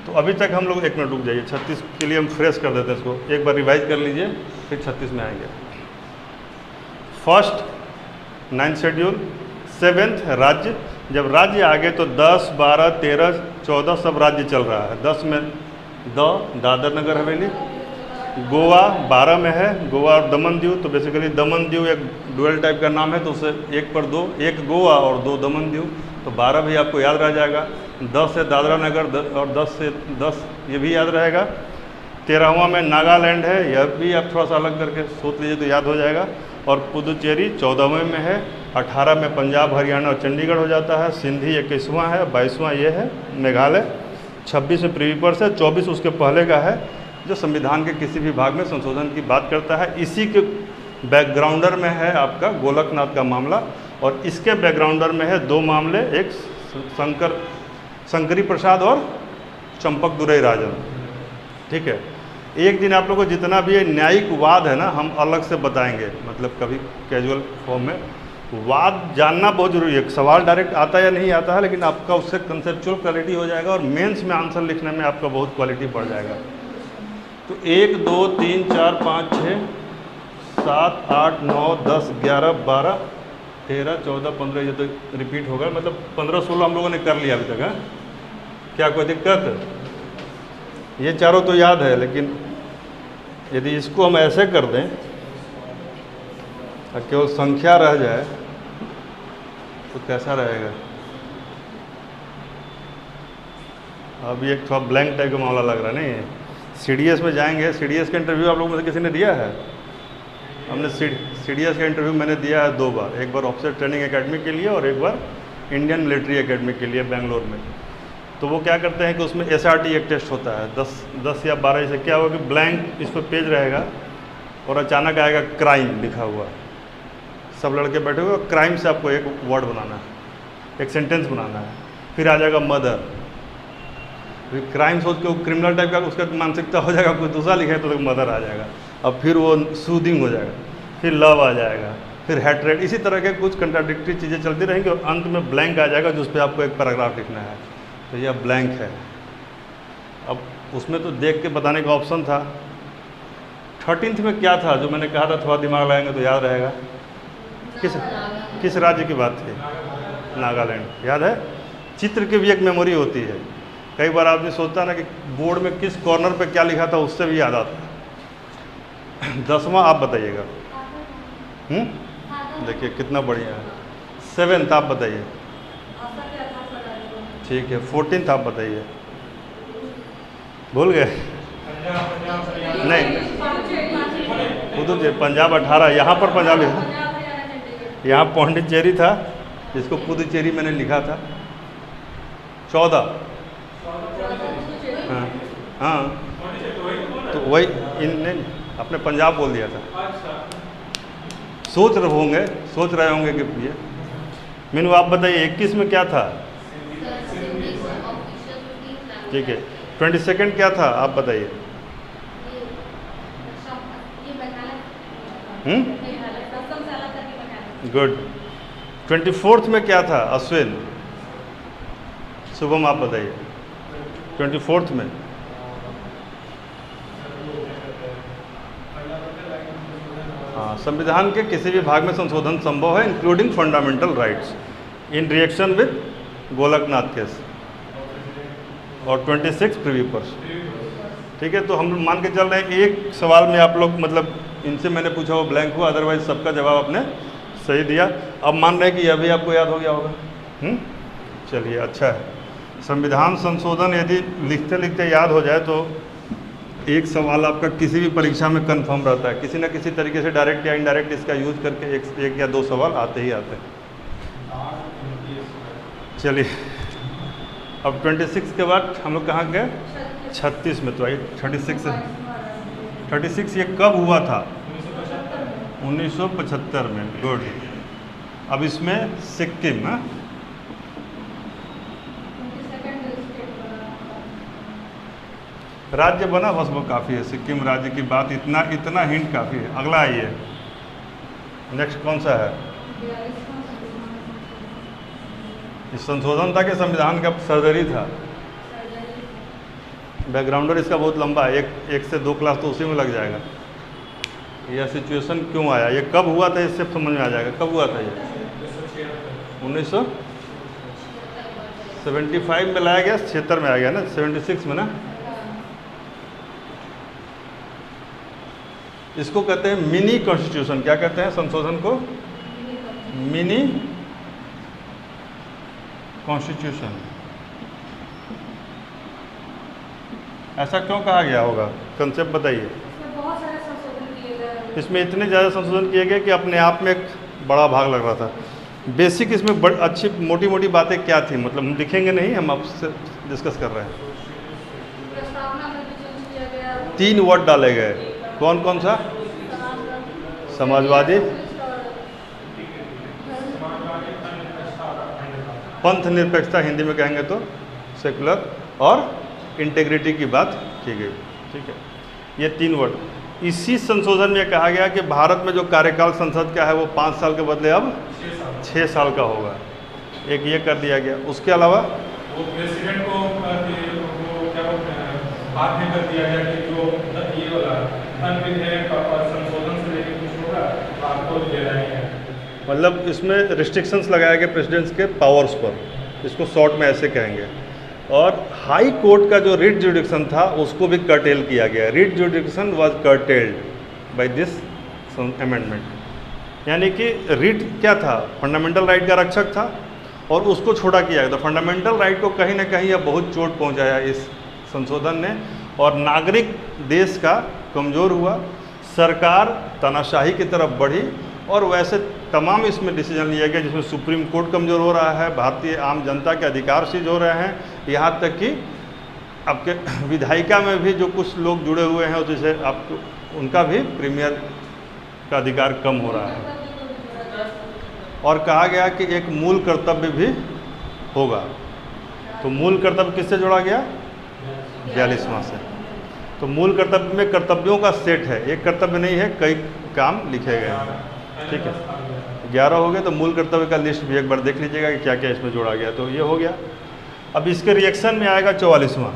तो अभी तक हम लोग 1 मिनट रुक जाइए, 36 के लिए हम फ्रेश कर देते हैं इसको, एक बार रिवाइज कर लीजिए, फिर 36 में आएंगे। फर्स्ट 9th शेड्यूल, 7th राज्य। जब राज्य आ गए तो 10, 12, 13, 14 सब राज्य चल रहा है। 10 में दादर नगर हवेली। गोवा 12 में है, गोवा और दमन दीव। तो बेसिकली दमन दीव एक डुअल टाइप का नाम है, तो उसे 1 पर 2, 1 गोवा और 2 दमन दीव, तो 12 भी आपको याद रह जाएगा। 10 है दादरा नगर और 10 से 10 ये भी याद रहेगा। 13वां में नागालैंड है, यह भी आप थोड़ा सा अलग करके सोच लीजिए तो याद हो जाएगा। और पुदुचेरी 14वें में है। 18 में पंजाब, हरियाणा और चंडीगढ़ हो जाता है। सिंधी 21वां है। 22वां ये है मेघालय। 26 में प्रीव्यू पर से। 24 उसके पहले का है, जो संविधान के किसी भी भाग में संशोधन की बात करता है। इसी के बैकग्राउंडर में है आपका गोलकनाथ का मामला, और इसके बैकग्राउंडर में है 2 मामले, एक शंकरी प्रसाद और चंपक दुरई राजन। ठीक है। एक दिन आप लोगों को जितना भी न्यायिक वाद है ना, हम अलग से बताएंगे, मतलब कभी कैजुअल फॉर्म में। वाद जानना बहुत जरूरी है। सवाल डायरेक्ट आता या नहीं आता है, लेकिन आपका उससे कंसेप्चुअल क्लैरिटी हो जाएगा और मेंस में आंसर लिखने में आपका बहुत क्वालिटी बढ़ जाएगा। तो 1, 2, 3, 4, 5, 6, 7, 8, 9, 10, 11, 12, 13, 14, 15, ये तो रिपीट होगा, मतलब 15, 16 हम लोगों ने कर लिया अभी तक। है क्या कोई दिक्कत? ये चारों तो याद है, लेकिन यदि इसको हम ऐसे कर दें और केवल संख्या रह जाए तो कैसा रहेगा? अभी एक थोड़ा ब्लैंक टाइप का मामला लग रहा है नहीं? CDS में जाएंगे। CDS का इंटरव्यू आप लोगों में से किसी ने दिया है? हमने CDS का इंटरव्यू मैंने दिया है 2 बार, एक बार ऑफिसर ट्रेनिंग एकेडमी के लिए और एक बार इंडियन मिलिट्री एकेडमी के लिए बेंगलोर में। तो वो क्या करते हैं कि उसमें SRT एक टेस्ट होता है, 10 या 12। से क्या होगा कि ब्लैंक इस पर पेज रहेगा और अचानक आएगा क्राइम लिखा हुआ, सब लड़के बैठे हुए, क्राइम से आपको एक वर्ड बनाना है, एक सेंटेंस बनाना है। फिर आ जाएगा मदर, फिर क्राइम सोच के वो क्रिमिनल टाइप का उसका मानसिकता हो जाएगा, कोई दूसरा लिखे तो मदर आ जाएगा। अब फिर वो सूदिंग हो जाएगा, फिर लव आ जाएगा, फिर हैट्रेड। इसी तरह के कुछ कंट्राडिक्टरी चीज़ें चलती रहेंगी और अंत में ब्लैंक आ जाएगा, जिस पर आपको एक पैराग्राफ लिखना है। तो यह ब्लैंक है। अब उसमें तो देख के बताने का ऑप्शन था। 13th में क्या था जो मैंने कहा था थोड़ा दिमाग लगाएंगे तो याद रहेगा? किस राज्य की बात थी? नागालैंड। याद है? चित्र की भी एक मेमोरी होती है। कई बार आदमी सोचता है ना कि बोर्ड में किस कॉर्नर पे क्या लिखा था, उससे भी याद आता है। 10वां आप बताइएगा। देखिए कितना बढ़िया है। 7th आप बताइए। ठीक है। 14th आप बताइए। भूल गए? नहीं, पुदुचेरी पंजाब 18। यहाँ पर पंजाब है, यहाँ पौंडीचेरी था, जिसको पुदुचेरी मैंने लिखा था। 14। हाँ हाँ, तो वही इनने अपने पंजाब बोल दिया था। सोच रहे होंगे कि ये मीनू आप बताइए 21 में क्या था? ठीक है। 22nd क्या था आप बताइए? गुड। 24th में क्या था? अश्विन। शुभम आप बताइए 24th में। हाँ, संविधान के किसी भी भाग में संशोधन संभव है, including fundamental rights, in reaction with Golaknath case. और 26 प्रीव्यू पर। ठीक है। तो हम मान के चल रहे हैं एक सवाल में आप लोग, मतलब इनसे मैंने पूछा वो ब्लैंक हुआ, अदरवाइज सबका जवाब आपने सही दिया। अब मान रहे हैं कि यह भी आपको याद हो गया होगा। चलिए अच्छा है। संविधान संशोधन यदि लिखते लिखते याद हो जाए तो एक सवाल आपका किसी भी परीक्षा में कंफर्म रहता है, किसी न किसी तरीके से डायरेक्ट या इनडायरेक्ट इसका यूज करके एक या दो सवाल आते ही आते हैं। चलिए अब 26 के बाद हम लोग कहाँ गए? 36 में। तो आई 36 ये कब हुआ था? 1975 में। गुड। अब इसमें सिक्किम है, राज्य बना, बस वो काफ़ी है। सिक्किम राज्य की बात इतना हिंट काफ़ी है। अगला आइए, नेक्स्ट कौन सा है? इस संशोधन था कि संविधान का सर्जरी था? बैकग्राउंडर इसका बहुत लंबा है, एक से 2 क्लास तो उसी में लग जाएगा। यह सिचुएशन क्यों आया, ये कब हुआ था, इससे समझ में आ जाएगा कब हुआ था। ये 1975 में लाया गया, 76 में आ गया ना, 76 में ना। इसको कहते हैं मिनी कॉन्स्टिट्यूशन। क्या कहते हैं संशोधन को? Mini constitution. ऐसा क्यों कहा गया होगा? कंसेप्ट बताइए। बहुत सारे संशोधन किए गए। इसमें इतने ज़्यादा संशोधन किए गए कि अपने आप में एक बड़ा भाग लग रहा था। बेसिक इसमें अच्छी मोटी मोटी बातें क्या थी, मतलब हम लिखेंगे नहीं, हम आपसे डिस्कस कर रहे हैं। प्रस्तावना में भी चेंज किया गया। 3 वर्ड डाले गए, कौन कौन सा? समाजवादी, पंथ निरपेक्षता हिंदी में कहेंगे तो सेकुलर, और इंटेग्रिटी की बात की गई। ठीक है, ये 3 वर्ड। इसी संशोधन में कहा गया कि भारत में जो कार्यकाल संसद का है वो 5 साल के बदले अब 6 साल का होगा। एक ये कर दिया गया। उसके अलावा वो प्रेसिडेंट को वो क्या बोलते हैं, बाद में कर दिया गया कि जो ये वाला धन विधेयक और संशोधन से लेकर कुछ होगा आपको दे रहे हैं। मतलब इसमें रिस्ट्रिक्शंस लगाए गए प्रेसिडेंट्स के पावर्स पर, इसको शॉर्ट में ऐसे कहेंगे। और हाई कोर्ट का जो रिट जुडिक्शन था उसको भी कर्टेल किया गया। Writ jurisdiction was curtailed by this amendment. यानी कि रिट क्या था? फंडामेंटल राइट का रक्षक था और उसको छोड़ा किया गया। तो फंडामेंटल राइट को कहीं ना कहीं अब बहुत चोट पहुंचाया इस संशोधन ने, और नागरिक देश का कमज़ोर हुआ, सरकार तानाशाही की तरफ बढ़ी, और वैसे तमाम इसमें डिसीजन लिया गया जिसमें सुप्रीम कोर्ट कमज़ोर हो रहा है, भारतीय आम जनता के अधिकार सीज हो रहे हैं, यहाँ तक कि आपके विधायिका में भी जो कुछ लोग जुड़े हुए हैं जैसे आपको उनका भी प्रीमियर का अधिकार कम हो रहा है। और कहा गया कि एक मूल कर्तव्य भी होगा। तो मूल कर्तव्य किससे जोड़ा गया? 42वां से। तो मूल कर्तव्य में कर्तव्यों का सेट है, एक कर्तव्य नहीं है, कई काम लिखे गए हैं। ठीक है, 11 हो गए। तो मूल कर्तव्य का लिस्ट भी एक बार देख लीजिएगा कि क्या क्या इसमें जोड़ा गया। तो ये हो गया। अब इसके रिएक्शन में आएगा 44वां,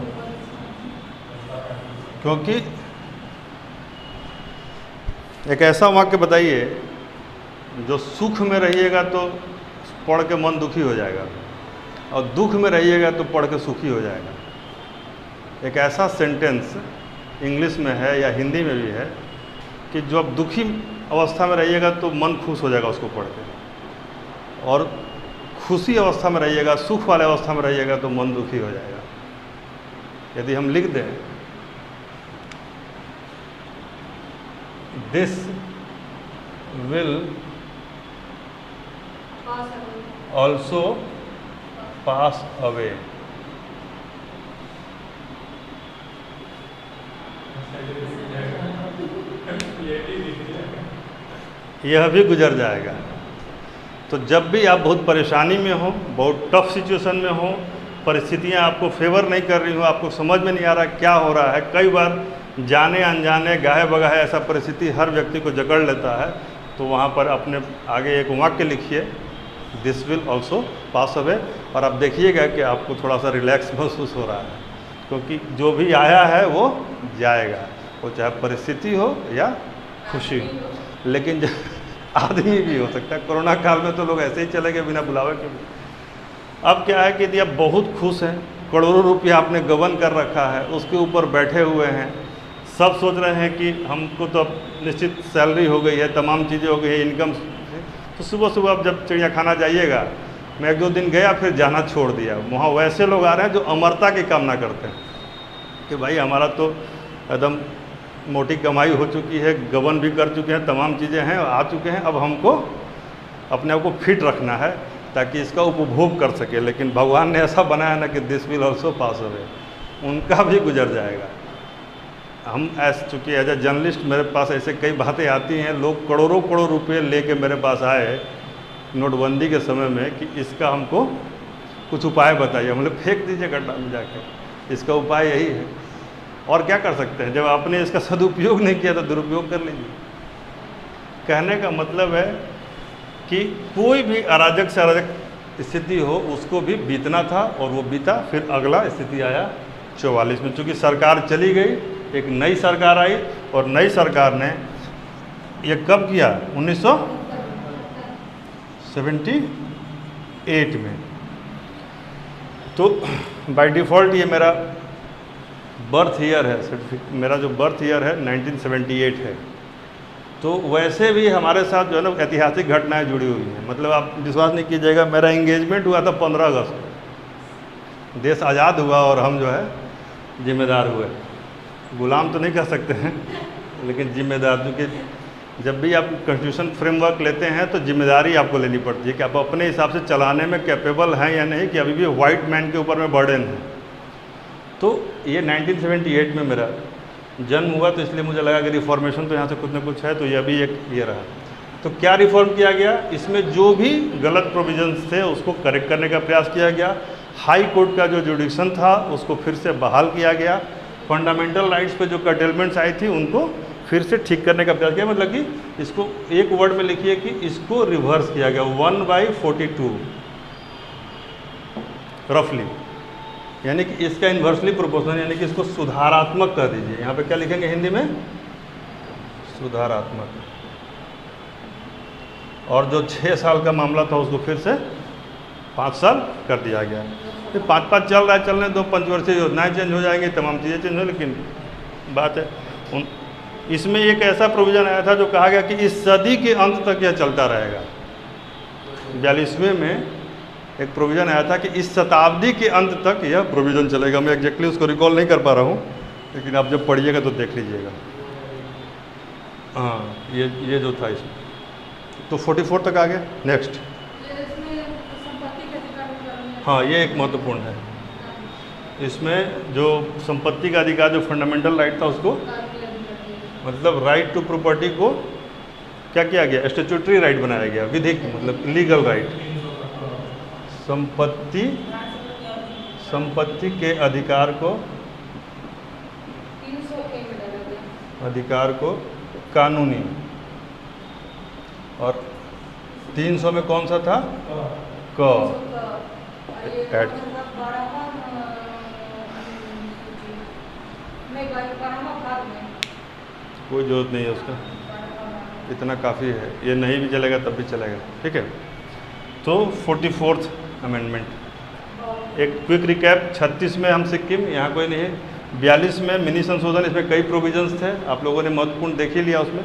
क्योंकि एक ऐसा वाक्य बताइए जो सुख में रहिएगा तो पढ़ के मन दुखी हो जाएगा, और दुख में रहिएगा तो पढ़ के सुखी हो जाएगा। एक ऐसा सेंटेंस इंग्लिश में है या हिंदी में भी है कि जो अब दुखी अवस्था में रहिएगा तो मन खुश हो जाएगा उसको पढ़ के, और खुशी अवस्था में रहिएगा, सुख वाले अवस्था में रहिएगा तो मन दुखी हो जाएगा। यदि हम लिख दें this will also pass away, यह भी गुजर जाएगा। तो जब भी आप बहुत परेशानी में हो, बहुत टफ सिचुएशन में हो, परिस्थितियां आपको फेवर नहीं कर रही हो, आपको समझ में नहीं आ रहा क्या हो रहा है, कई बार जाने अनजाने गाहे बगाहे ऐसा परिस्थिति हर व्यक्ति को जकड़ लेता है, तो वहाँ पर अपने आगे एक वाक्य लिखिए, this will also pass away, और आप देखिएगा कि आपको थोड़ा सा रिलैक्स महसूस हो रहा है, क्योंकि जो भी आया है वो जाएगा, वो चाहे परिस्थिति हो या खुशी हो। लेकिन आदमी भी हो सकता है। कोरोना काल में तो लोग ऐसे ही चले गए बिना बुलावे के। अब क्या है कि यदि आप बहुत खुश हैं, करोड़ों रुपया आपने गबन कर रखा है, उसके ऊपर बैठे हुए हैं, सब सोच रहे हैं कि हमको तो अब निश्चित सैलरी हो गई है, तमाम चीज़ें हो गई है, इनकम, तो सुबह सुबह आप जब चिड़ियाखाना जाइएगा मैं 1-2 दिन गया, फिर जाना छोड़ दिया। वहाँ वैसे लोग आ रहे हैं जो अमरता की कामना करते हैं कि भाई हमारा तो एकदम मोटी कमाई हो चुकी है, गबन भी कर चुके हैं, तमाम चीज़ें हैं, आ चुके हैं, अब हमको अपने आप को फिट रखना है ताकि इसका उपभोग कर सके। लेकिन भगवान ने ऐसा बनाया ना कि this will also pass away, उनका भी गुजर जाएगा। हम चूँकि एज ए जर्नलिस्ट मेरे पास ऐसे कई बातें आती हैं, लोग करोड़ों करोड़ रुपये लेके मेरे पास आए नोटबंदी के समय में कि इसका हमको कुछ उपाय बताइए। हम लोग फेंक दीजिए गड्ढा में जाके, इसका उपाय यही है। और क्या कर सकते हैं, जब आपने इसका सदुपयोग नहीं किया तो दुरुपयोग कर लीजिए। कहने का मतलब है कि कोई भी अराजक से अराजक स्थिति हो उसको भी बीतना था, और वो बीता। फिर अगला स्थिति आया 44 में। चूँकि सरकार चली गई, एक नई सरकार आई, और नई सरकार ने ये कब किया, 1978 में। तो बाय डिफ़ॉल्ट ये मेरा बर्थ ईयर है, मेरा जो बर्थ ईयर है 1978 है। तो वैसे भी हमारे साथ जो है ना ऐतिहासिक घटनाएं जुड़ी हुई हैं। मतलब आप विश्वास नहीं कीजिएगा, मेरा एंगेजमेंट हुआ था 15 अगस्त को। देश आज़ाद हुआ और हम जो है जिम्मेदार हुए। गुलाम तो नहीं कह सकते हैं, लेकिन जिम्मेदार, क्योंकि जब भी आप कॉन्स्टिट्यूशन फ्रेमवर्क लेते हैं तो जिम्मेदारी आपको लेनी पड़ती है कि आप अपने हिसाब से चलाने में कैपेबल हैं या नहीं, कि अभी भी वाइट मैन के ऊपर में बर्डन है। तो ये 1978 में मेरा जन्म हुआ, तो इसलिए मुझे लगा कि रिफॉर्मेशन तो यहाँ से कुछ ना कुछ है, तो ये अभी एक ये रहा। तो क्या रिफॉर्म किया गया, इसमें जो भी गलत प्रोविजंस थे उसको करेक्ट करने का प्रयास किया गया। हाई कोर्ट का जो जुडिक्शन था उसको फिर से बहाल किया गया। फंडामेंटल राइट्स पे जो कर्टेलमेंट्स आई थी उनको फिर से ठीक करने का प्रयास किया। मतलब कि इसको एक वर्ड में लिखिए कि इसको रिवर्स किया गया 1/42 रफली, यानी कि इसका इन्वर्सली प्रोपोर्शनल, यानी कि इसको सुधारात्मक कर दीजिए। यहाँ पे क्या लिखेंगे हिंदी में, सुधारात्मक। और जो 6 साल का मामला था उसको फिर से 5 साल कर दिया गया। फिर 5-5 चल रहा है, चलने दो, पंचवर्षीय योजनाएं चेंज हो जाएंगी, तमाम चीज़ें चेंज हो। लेकिन बात है इसमें एक ऐसा प्रोविज़न आया था जो कहा गया कि इस सदी के अंत तक यह चलता रहेगा। 42वें में एक प्रोविज़न आया था कि इस शताब्दी के अंत तक यह प्रोविज़न चलेगा। मैं एग्जैक्टली उसको रिकॉल नहीं कर पा रहा हूँ, लेकिन आप जब पढ़िएगा तो देख लीजिएगा। हाँ, ये जो था इसमें, तो 44 तक आ गया। नेक्स्ट, हाँ, ये एक महत्वपूर्ण है। इसमें जो संपत्ति का अधिकार, जो फंडामेंटल राइट था, उसको मतलब राइट टू प्रॉपर्टी को क्या किया गया, स्टैट्यूटरी राइट बनाया गया, विधिक मतलब लीगल राइट। संपत्ति के अधिकार को कानूनी, और 300 में कौन सा था, क एड। कोई ज़रूरत नहीं है उसका, इतना काफ़ी है, ये नहीं भी चलेगा तब भी चलेगा, ठीक है। तो 44th अमेंडमेंट, एक क्विक रिकैप। 36 में हम सिक्किम, यहाँ कोई नहीं है। 42 में मिनी संशोधन, इसमें कई प्रोविजंस थे, आप लोगों ने महत्वपूर्ण देख ही लिया उसमें।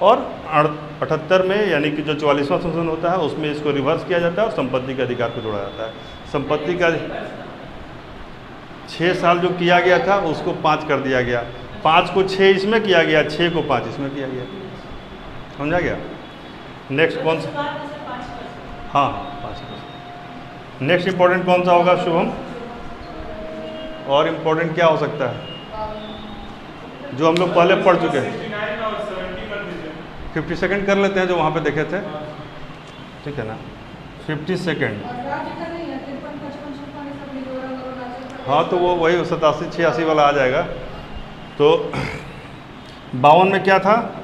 और 78 में, यानी कि जो 44वां संशोधन होता है, उसमें इसको रिवर्स किया जाता है और संपत्ति के अधिकार को जोड़ा जाता है। संपत्ति का 6 साल जो किया गया था उसको 5 कर दिया गया। 5 को 6 इसमें किया गया, 6 को 5 इसमें किया गया। समझा गया। नेक्स्ट कौन सा, हाँ 5%। नेक्स्ट इंपॉर्टेंट कौन सा होगा शुभम, और इम्पोर्टेंट क्या हो सकता है जो हम लोग पहले पढ़ चुके हैं। 50 सेकेंड कर लेते हैं जो वहाँ पे देखे थे, ठीक है ना। 50 सेकेंड, हाँ, तो वो वही 87-86 वाला आ जाएगा। तो 52 में क्या था,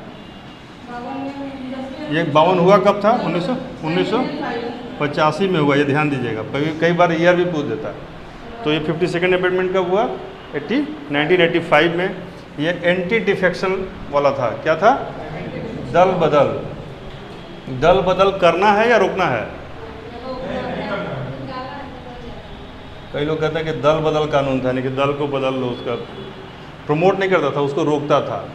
ये 52 हुआ कब था, 1985 में हुआ, ये ध्यान दीजिएगा, कई बार ईयर भी पूछ देता है। तो ये 52nd अमेंडमेंट कब हुआ, 1985 में। ये एंटी डिफेक्शन वाला था। क्या था, दल बदल करना है या रोकना है। कई लोग कहते हैं कि दल बदल कानून था, यानी कि दल को बदल लो, उसका प्रमोट नहीं करता था, उसको रोकता था।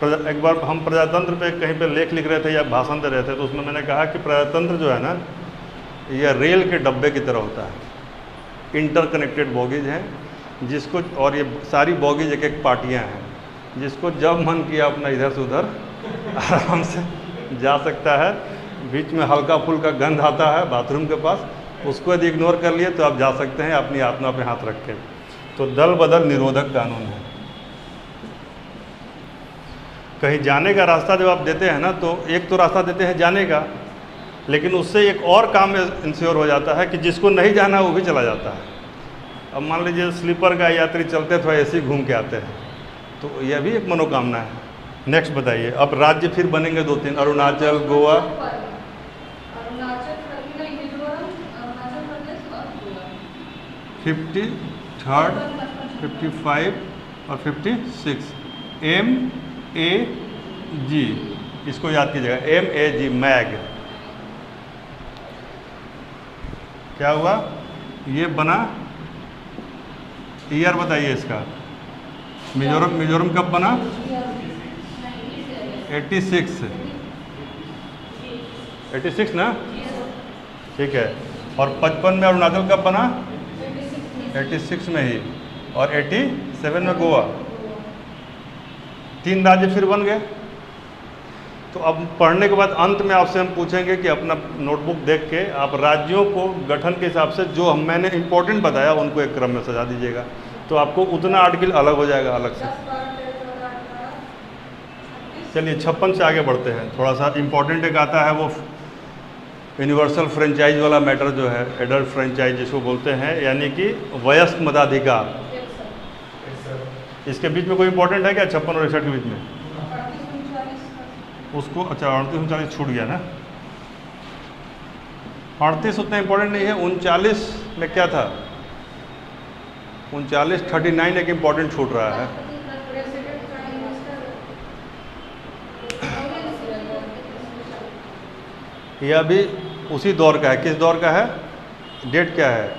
एक बार हम प्रजातंत्र पे कहीं पे लेख लिख रहे थे या भाषण दे रहे थे, तो उसमें मैंने कहा कि प्रजातंत्र जो है ना, यह रेल के डब्बे की तरह होता है। इंटरकनेक्टेड बॉगीज हैं जिसको, और ये सारी बॉगीज एक एक पार्टियाँ हैं, जिसको जब मन किया अपना इधर से उधर आराम से जा सकता है। बीच में हल्का फुल्का गंध आता है बाथरूम के पास, उसको यदि इग्नोर कर लिए तो आप जा सकते हैं अपनी आत्मा पे हाथ रख के। तो दल बदल निरोधक कानून है। कहीं जाने का रास्ता जब आप देते हैं ना, तो एक तो रास्ता देते हैं जाने का, लेकिन उससे एक और काम इंश्योर हो जाता है कि जिसको नहीं जाना वो भी चला जाता है। अब मान लीजिए स्लीपर का यात्री चलते थोड़ा ऐसे घूम के आते हैं, तो यह भी एक मनोकामना है। नेक्स्ट बताइए। अब राज्य फिर बनेंगे 2-3, अरुणाचल, गोवा, अरुणाचल प्रदेश, मिजोरम, अरुणाचल प्रदेश और गोवा। 53rd, 55 और 56 MAG, इसको याद कीजिएगा, MAG, मैग। क्या हुआ? ये बना। ईयर बताइए इसका। मिजोरम कब बना? 86 ना, ठीक है। और 55 में अरुणाचल कब बना? 86 में ही। और 87 में गोवा। 3 राज्य फिर बन गए। तो अब पढ़ने के बाद अंत में आपसे हम पूछेंगे कि अपना नोटबुक देख के आप राज्यों को गठन के हिसाब से जो मैंने इंपॉर्टेंट बताया उनको एक क्रम में सजा दीजिएगा, तो आपको उतना आर्टिकल अलग हो जाएगा अलग से। चलिए 56 से आगे बढ़ते हैं। थोड़ा सा इंपॉर्टेंट एक आता है, वो यूनिवर्सल फ्रेंचाइज वाला मैटर जो है, एडल्ट फ्रेंचाइज जिसको बोलते हैं, यानी कि वयस्क मताधिकार। इसके बीच में कोई इंपॉर्टेंट है क्या 56 और 61 के बीच में? उसको अच्छा 38-39 छूट गया ना। 38 उतना इंपॉर्टेंट नहीं है। 39 में क्या था? 39 एक इंपॉर्टेंट छूट रहा है। यह भी उसी दौर का है। किस दौर का है? डेट क्या है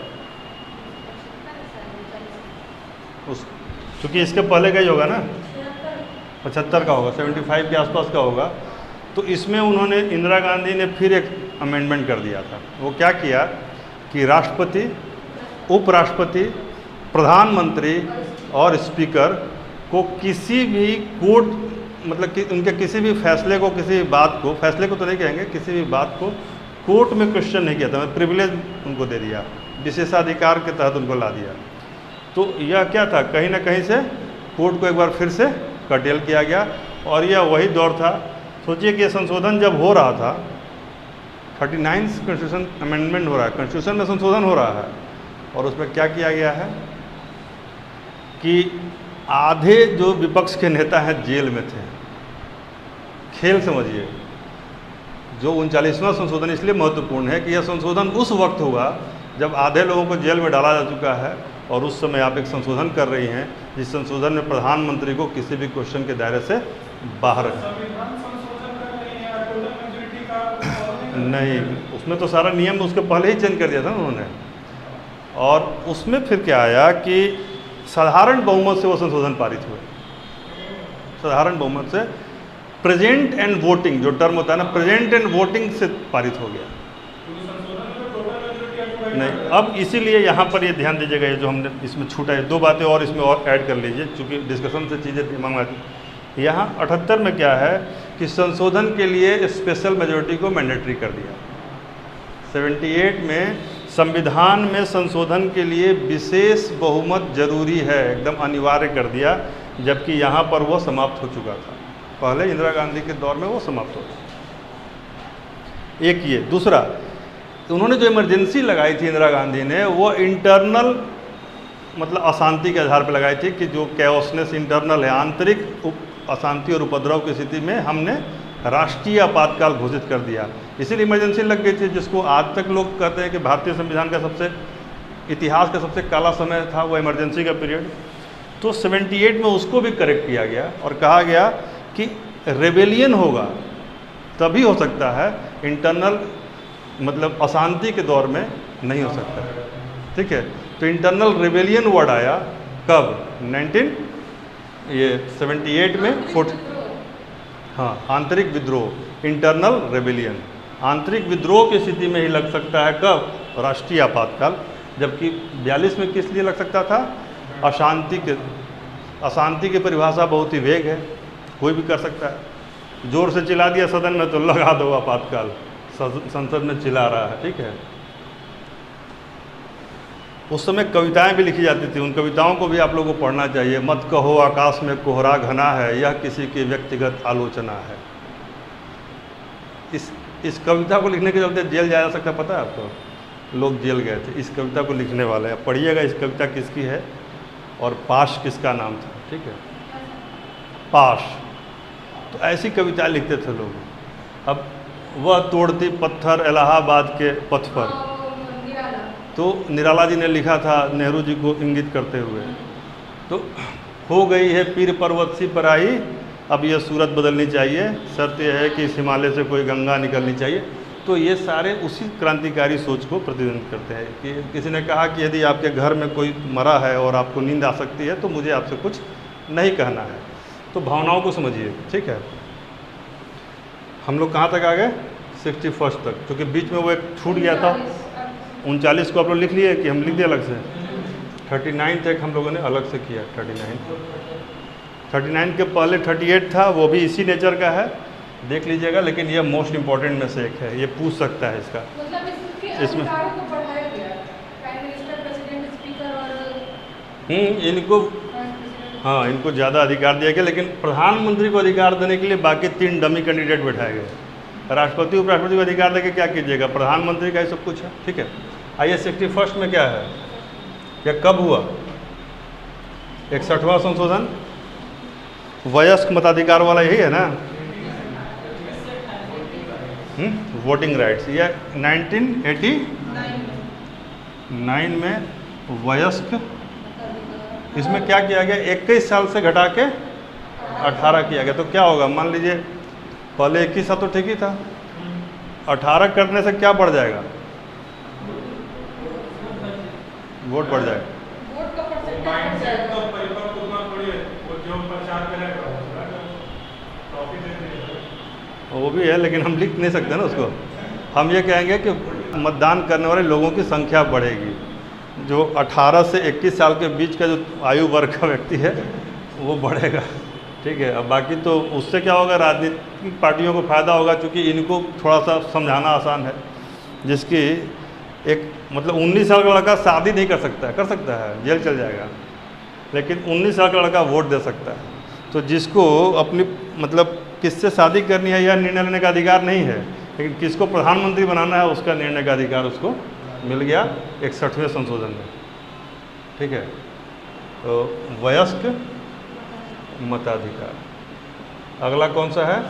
उस, क्योंकि इसके पहले का ही होगा ना, 75 का होगा, 75 के आसपास का होगा। तो इसमें उन्होंने, इंदिरा गांधी ने फिर एक अमेंडमेंट कर दिया था। वो क्या किया कि राष्ट्रपति, उपराष्ट्रपति, प्रधानमंत्री और स्पीकर को किसी भी कोर्ट, मतलब कि उनके किसी भी फैसले को, किसी भी बात को, फैसले को तो नहीं कहेंगे, किसी भी बात को कोर्ट में क्वेश्चन नहीं किया था। प्रिविलेज उनको दे दिया, विशेषाधिकार के तहत उनको ला दिया। तो यह क्या था? कहीं ना कहीं से कोर्ट को एक बार फिर से कर्टेल किया गया। और यह वही दौर था, सोचिए कि यह संशोधन जब हो रहा था, 39 कॉन्स्टिट्यूशन अमेंडमेंट हो रहा है, कॉन्स्टिट्यूशन में संशोधन हो रहा है, और उसमें क्या किया गया है कि आधे जो विपक्ष के नेता हैं जेल में थे। खेल समझिए। जो 39वां संशोधन इसलिए महत्वपूर्ण है कि यह संशोधन उस वक्त हुआ जब आधे लोगों को जेल में डाला जा चुका है, और उस समय आप एक संशोधन कर रही हैं जिस संशोधन में प्रधानमंत्री को किसी भी क्वेश्चन के दायरे से बाहर नहीं, उसमें तो सारा नियम उसके पहले ही चेंज कर दिया था ना उन्होंने। और उसमें फिर क्या आया कि साधारण बहुमत से वो संशोधन पारित हुए। साधारण बहुमत से, प्रेजेंट एंड वोटिंग जो टर्म होता है ना, प्रेजेंट एंड वोटिंग से पारित हो गया। नहीं, अब इसीलिए यहाँ पर ये ध्यान दीजिएगा, ये जो हमने इसमें छूटा है, 2 बातें और इसमें और ऐड कर लीजिए, क्योंकि डिस्कशन से चीज़ें दिमाग में आती। यहाँ 78 में क्या है कि संशोधन के लिए स्पेशल मेजोरिटी को मैंडेटरी कर दिया। 78 में संविधान में संशोधन के लिए विशेष बहुमत जरूरी है, एकदम अनिवार्य कर दिया, जबकि यहाँ पर वो समाप्त हो चुका था। पहले इंदिरा गांधी के दौर में वो समाप्त हो गया। एक ये। दूसरा, उन्होंने जो इमरजेंसी लगाई थी इंदिरा गांधी ने, वो इंटरनल, मतलब अशांति के आधार पर लगाई थी कि जो कैओसनेस इंटरनल है, आंतरिक अशांति और उपद्रव की स्थिति में हमने राष्ट्रीय आपातकाल घोषित कर दिया, इसीलिए इमरजेंसी लग गई थी, जिसको आज तक लोग कहते हैं कि भारतीय संविधान का सबसे, इतिहास का सबसे काला समय था वो इमरजेंसी का पीरियड। तो 78 में उसको भी करेक्ट किया गया और कहा गया कि रेबेलियन होगा तभी हो सकता है, इंटरनल मतलब अशांति के दौर में नहीं हो सकता। ठीक है, तो इंटरनल रेबेलियन वर्ड आया कब? 78 में हाँ, आंतरिक विद्रोह, इंटरनल रेबेलियन, आंतरिक विद्रोह की स्थिति में ही लग सकता है कब? राष्ट्रीय आपातकाल। जबकि 42 में किस लिए लग सकता था? अशांति की परिभाषा बहुत ही वेग है, कोई भी कर सकता है। जोर से चिल्ला दिया सदन में तो लगा दो आपातकाल, संसद में चिल्ला रहा है, ठीक है। उस समय कविताएं भी लिखी जाती थी, उन कविताओं को भी आप लोगों को पढ़ना चाहिए। मत कहो आकाश में कोहरा घना है, यह किसी की व्यक्तिगत आलोचना है। इस कविता को लिखने के चलते जेल जाया जा सकता, पता है आपको? लोग जेल गए थे इस कविता को लिखने वाले। आप पढ़िएगा इस कविता किसकी है और पाश किसका नाम था, ठीक है, पाश। तो ऐसी कविताएं लिखते थे लोग। अब वह तोड़ती पत्थर इलाहाबाद के पथ पर, तो निराला जी ने लिखा था नेहरू जी को इंगित करते हुए। तो हो गई है पीर पर्वत सी पर आई, अब यह सूरत बदलनी चाहिए, शर्त यह है कि इस हिमालय से कोई गंगा निकलनी चाहिए। तो ये सारे उसी क्रांतिकारी सोच को प्रतिनिधित्व करते हैं कि किसी ने कहा कि यदि आपके घर में कोई मरा है और आपको नींद आ सकती है तो मुझे आपसे कुछ नहीं कहना है। तो भावनाओं को समझिए, ठीक है। हम लोग कहाँ तक आ गए? 61 तक, क्योंकि बीच में वो एक छूट गया था। 39 को आप लोग लिख लिए कि हम लिख दिए अलग से? 39 तक हम लोगों ने अलग से किया। 39 के पहले 38 था, वो भी इसी नेचर का है, देख लीजिएगा। लेकिन यह मोस्ट इम्पॉर्टेंट में से एक है, ये पूछ सकता है इसका। मतलब इसमें को बढ़ाया गया, प्राइम मिनिस्टर, प्रेसिडेंट, स्पीकर और इनको, हाँ, इनको ज़्यादा अधिकार दिया गया। लेकिन प्रधानमंत्री को अधिकार देने के लिए बाकी 3 डमी कैंडिडेट बैठाए गए। राष्ट्रपति उपराष्ट्रपति को अधिकार देके क्या कीजिएगा? प्रधानमंत्री का ही सब कुछ है, ठीक है। आइए 61 में क्या है, या कब हुआ? 61वां संशोधन, वयस्क मताधिकार वाला यही है ना? वोटिंग राइट्स, यह 1989 में वयस्क, इसमें क्या किया गया? 21 साल से घटा के 18 किया गया। तो क्या होगा? मान लीजिए पहले 21 साल तो ठीक ही था, 18 करने से क्या बढ़ जाएगा? वोट बढ़ जाएगा। वोट का परसेंटेज माइंडसेट तो परिपक्व होना थोड़ी है, वो जो प्रचार करेगा उसका प्रॉफिट देते हैं। वो भी है, लेकिन हम लिख नहीं सकते ना उसको। हम ये कहेंगे कि मतदान करने वाले लोगों की संख्या बढ़ेगी। जो 18 से 21 साल के बीच का जो आयु वर्ग का व्यक्ति है वो बढ़ेगा, ठीक है। अब बाकी तो उससे क्या होगा? राजनीतिक पार्टियों को फ़ायदा होगा, क्योंकि इनको थोड़ा सा समझाना आसान है। जिसकी एक मतलब 19 साल का लड़का शादी नहीं कर सकता है, जेल चल जाएगा। लेकिन 19 साल का लड़का वोट दे सकता है। तो जिसको अपनी मतलब किससे शादी करनी है यह निर्णय लेने का अधिकार नहीं है, लेकिन किसको प्रधानमंत्री बनाना है उसका निर्णय का अधिकार उसको मिल गया 61वें संशोधन में, ठीक है। तो वयस्क मताधिकार। अगला कौन सा है?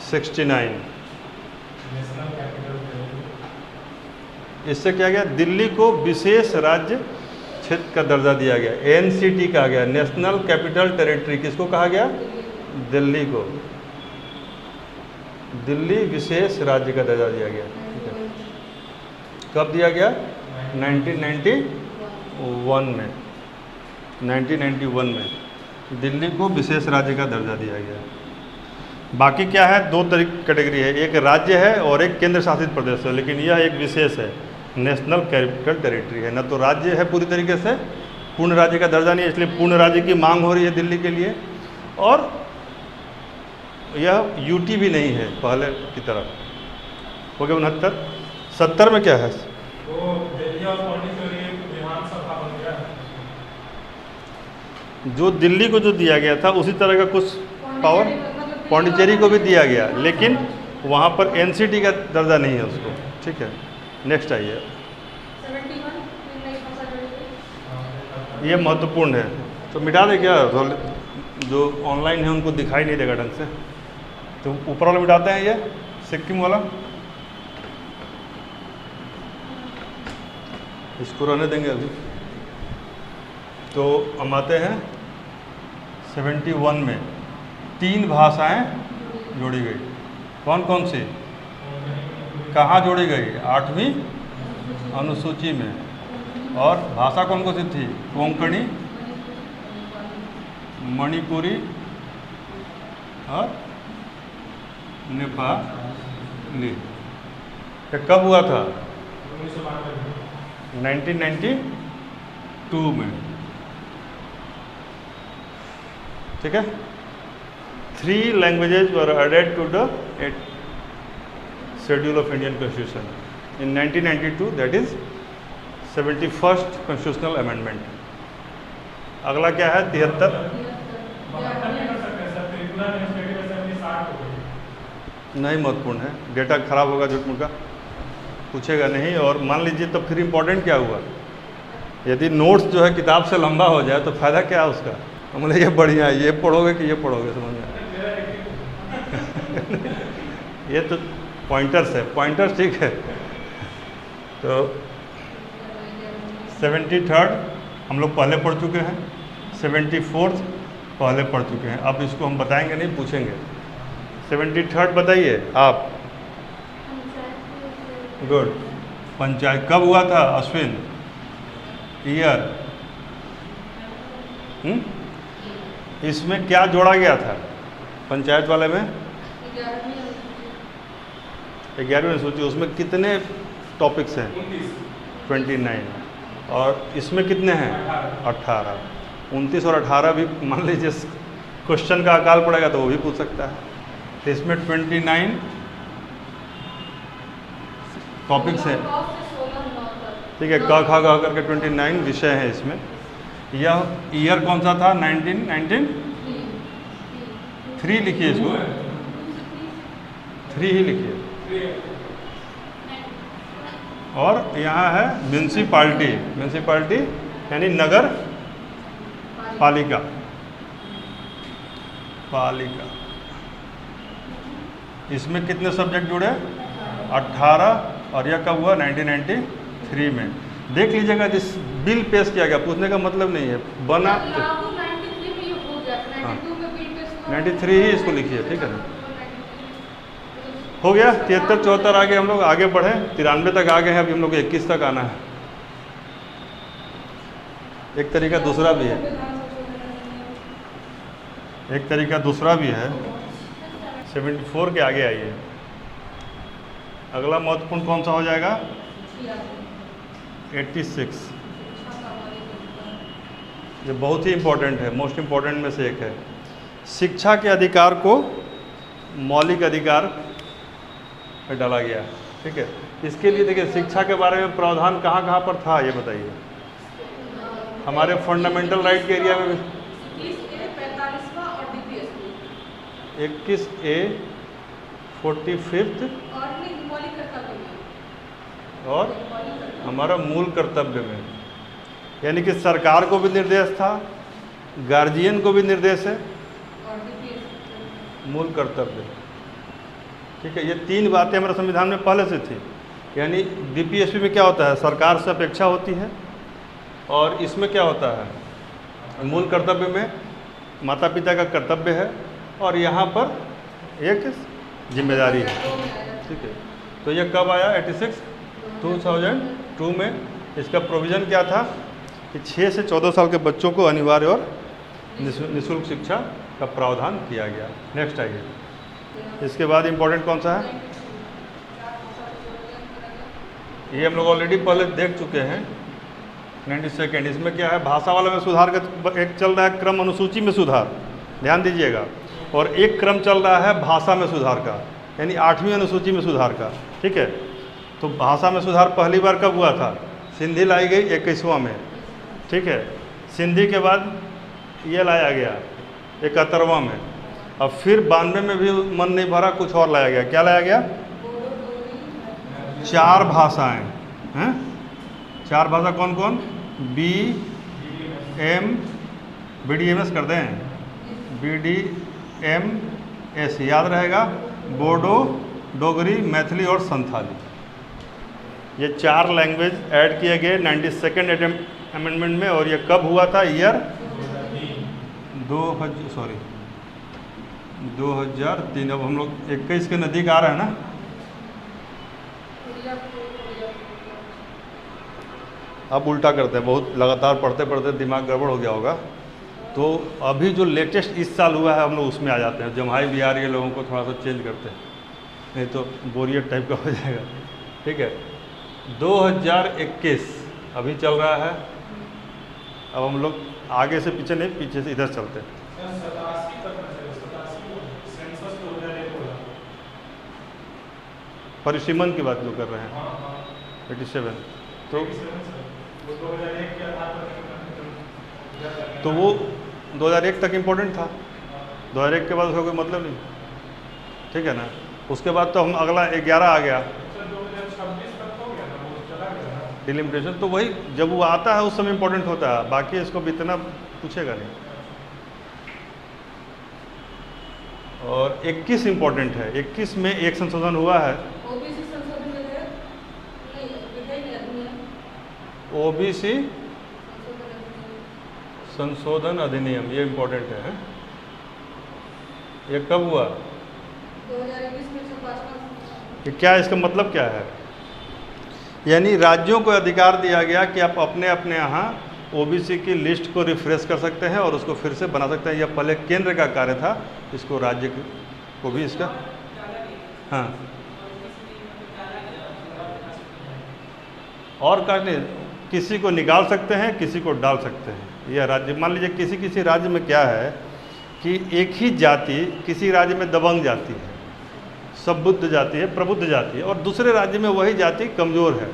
69। इससे क्या गया? दिल्ली को विशेष राज्य क्षेत्र का दर्जा दिया गया, एनसीटी कहा गया, नेशनल कैपिटल टेरिटरी। किसको कहा गया? दिल्ली को दिल्ली विशेष राज्य का दर्जा दिया गया, ठीक है। कब दिया गया? 1991 में। 1991 में दिल्ली को विशेष राज्य का दर्जा दिया गया। बाकी क्या है? 2 कैटेगरी है, एक राज्य है और एक केंद्र शासित प्रदेश है। लेकिन यह एक विशेष है, नेशनल कैपिटल टेरिटरी है। न तो राज्य है पूरी तरीके से, पूर्ण राज्य का दर्जा नहीं है, इसलिए पूर्ण राज्य की मांग हो रही है दिल्ली के लिए। और यह यूटी भी नहीं है पहले की तरह। हो गया 69। 70 में क्या है? वो दिल्ली और पौंडीचेरी विधानसभा बन गया है। जो दिल्ली को जो दिया गया था उसी तरह का कुछ पावर पौंडीचेरी को भी दिया गया, लेकिन वहाँ पर एनसीटी का दर्जा नहीं है उसको, ठीक है। नेक्स्ट आइए, 71 ये महत्वपूर्ण है, तो मिटा दे क्या? जो ऑनलाइन है उनको दिखाई नहीं देगा ढंग से, तो ऊपर वाला मिटाते हैं, ये सिक्किम वाला, इसको रहने देंगे अभी। तो हम आते हैं 71 में 3 भाषाएं जोड़ी गई। कौन कौन सी? कहाँ जोड़ी गई? 8वीं अनुसूची में। और भाषा कौन कौन सी थी? कोंकणी, मणिपुरी और नेपाली। ये कब हुआ था? 1992 में। ठीक है। 3 languages were added to the schedule of Indian Constitution in 1992, that is 71st constitutional amendment। अगला क्या है? 73। नहीं महत्वपूर्ण है, डेटा खराब होगा झूठ मूठ का, पूछेगा नहीं। और मान लीजिए तो फिर इम्पोर्टेंट क्या हुआ? यदि नोट्स जो है किताब से लंबा हो जाए तो फायदा क्या है उसका? हम बोले ये बढ़िया है, ये पढ़ोगे कि ये पढ़ोगे, समझ में ये तो पॉइंटर्स है, पॉइंटर्स ठीक है। तो 73rd हम लोग पहले पढ़ चुके हैं, 74th पहले पढ़ चुके हैं। अब इसको हम बताएंगे नहीं, पूछेंगे। 73rd बताइए आप। गुड। पंचायत कब हुआ था अश्विन? ईयर। इसमें क्या जोड़ा गया था पंचायत वाले में? 11वीं अनुसूची। उसमें कितने टॉपिक्स हैं? 29। और इसमें कितने हैं? 18। 29 और 18 भी मान लीजिए क्वेश्चन का अकाल पड़ेगा तो वो भी पूछ सकता है। तो इसमें 29 टॉपिक्स हैं। ठीक है, क ख ग करके 29 विषय हैं इसमें। यह ईयर कौन सा था? 1993 लिखिए इसको, 3 ही लिखिए। और यहाँ है म्यूनसिपाल्टी। म्यूनसिपाल्टी यानी नगर पालिका। पालिका इसमें कितने सब्जेक्ट जुड़े? 18। और यह कब हुआ? 1993 में। देख लीजिएगा, जिस बिल पेश किया गया, पूछने का मतलब नहीं है, बना। हाँ 93 ही इसको लिखिए, ठीक है ना। हो गया 73, 74 आगे हम लोग आगे बढ़े, 93 तक आ गए हैं। अभी हम लोग 21 तक आना है। एक तरीका दूसरा भी है, एक तरीका दूसरा भी है। 74 के आगे आइए। अगला महत्वपूर्ण कौन सा हो जाएगा? 86। ये बहुत ही इम्पोर्टेंट है, मोस्ट इम्पोर्टेंट में से एक है। शिक्षा के अधिकार को मौलिक अधिकार में डाला गया। ठीक है। इसके लिए देखिए, शिक्षा के बारे में प्रावधान कहाँ कहाँ पर था ये बताइए। हमारे फंडामेंटल राइट के एरिया में 21A 45th और हमारा मूल कर्तव्य में, यानी कि सरकार को भी निर्देश था, गार्जियन को भी निर्देश है, मूल कर्तव्य। ठीक है। ये 3 बातें हमारे संविधान में पहले से थी। यानी DPSP में क्या होता है? सरकार से अपेक्षा होती है। और इसमें क्या होता है? मूल कर्तव्य में माता पिता का कर्तव्य है और यहाँ पर एक जिम्मेदारी है। ठीक है। तो ये कब आया? 86 2002 में। इसका प्रोविज़न क्या था कि 6 से 14 साल के बच्चों को अनिवार्य और निःशुल्क शिक्षा का प्रावधान किया गया। नेक्स्ट आइए। इसके बाद इम्पोर्टेंट कौन सा है? ये हम लोग ऑलरेडी पहले देख चुके हैं, 92nd। इसमें क्या है? भाषा वाला में सुधार का एक चल रहा है, क्रम अनुसूची में सुधार, ध्यान दीजिएगा। और एक क्रम चल रहा है भाषा में सुधार का, यानी 8वीं अनुसूची में सुधार का। ठीक है। तो भाषा में सुधार पहली बार कब हुआ था? सिंधी लाई गई 21वां में। ठीक है। सिंधी के बाद ये लाया गया 71वां में। अब फिर 92 में भी मन नहीं भरा, कुछ और लाया गया। क्या लाया गया? 4 भाषाएं हैं। 4 भाषा कौन कौन? BDMS कर दें, BDMS याद रहेगा। बोडो, डोगरी, मैथिली और संथाली। ये 4 लैंग्वेज ऐड किए गए 92nd अमेंडमेंट में। और ये कब हुआ था? ईयर 2003। अब हम लोग 21 के नज़दीक आ रहे हैं ना। अब उल्टा करते हैं, बहुत लगातार पढ़ते पढ़ते दिमाग गड़बड़ हो गया होगा। तो अभी जो लेटेस्ट इस साल हुआ है हम लोग उसमें आ जाते हैं, जम्हाई भी आ रही है, लोगों को थोड़ा सा चेंज करते हैं, नहीं तो बोरियत टाइप का हो जाएगा। ठीक है, 2021 अभी चल रहा है। अब हम लोग आगे से पीछे नहीं, पीछे से इधर चलते हैं। 87 तक सेंसस 2001 हुआ। परिसीमन की बात जो कर रहे हैं, हाँ हाँ 87, तो 2001 के आधार पर तो वो 2001 तक इम्पोर्टेंट था, 2001 के बाद उसका कोई मतलब नहीं। ठीक है ना, उसके बाद तो हम अगला 11 आ गया 2026 तक हो गया ना, वो चला गया ना। डिलिमिटेशन। तो वही जब वो आता है उस समय इम्पोर्टेंट होता है, बाकी इसको भी इतना पूछेगा नहीं। और 21 इम्पोर्टेंट है, 21 में एक संशोधन हुआ है, ओबीसी संशोधन विधेयक नहीं, विधेयक अधिनियम ओबीसी संशोधन अधिनियम संशोधन अधिनियम, ये इम्पोर्टेंट है। ये कब हुआ, 2021 में 155 कि क्या इसका मतलब क्या है? यानी राज्यों को अधिकार दिया गया कि आप अपने अपने यहाँ ओबीसी की लिस्ट को रिफ्रेश कर सकते हैं और उसको फिर से बना सकते हैं। यह पहले केंद्र का कार्य था, इसको राज्य को भी इसका, हाँ, और कार्य नहीं, किसी को निकाल सकते हैं, किसी को डाल सकते हैं। यह राज्य, मान लीजिए किसी किसी राज्य में क्या है कि एक ही जाति किसी राज्य में दबंग जाति है, सबुद्ध जाति है, प्रबुद्ध जाति है, और दूसरे राज्य में वही जाति कमज़ोर है,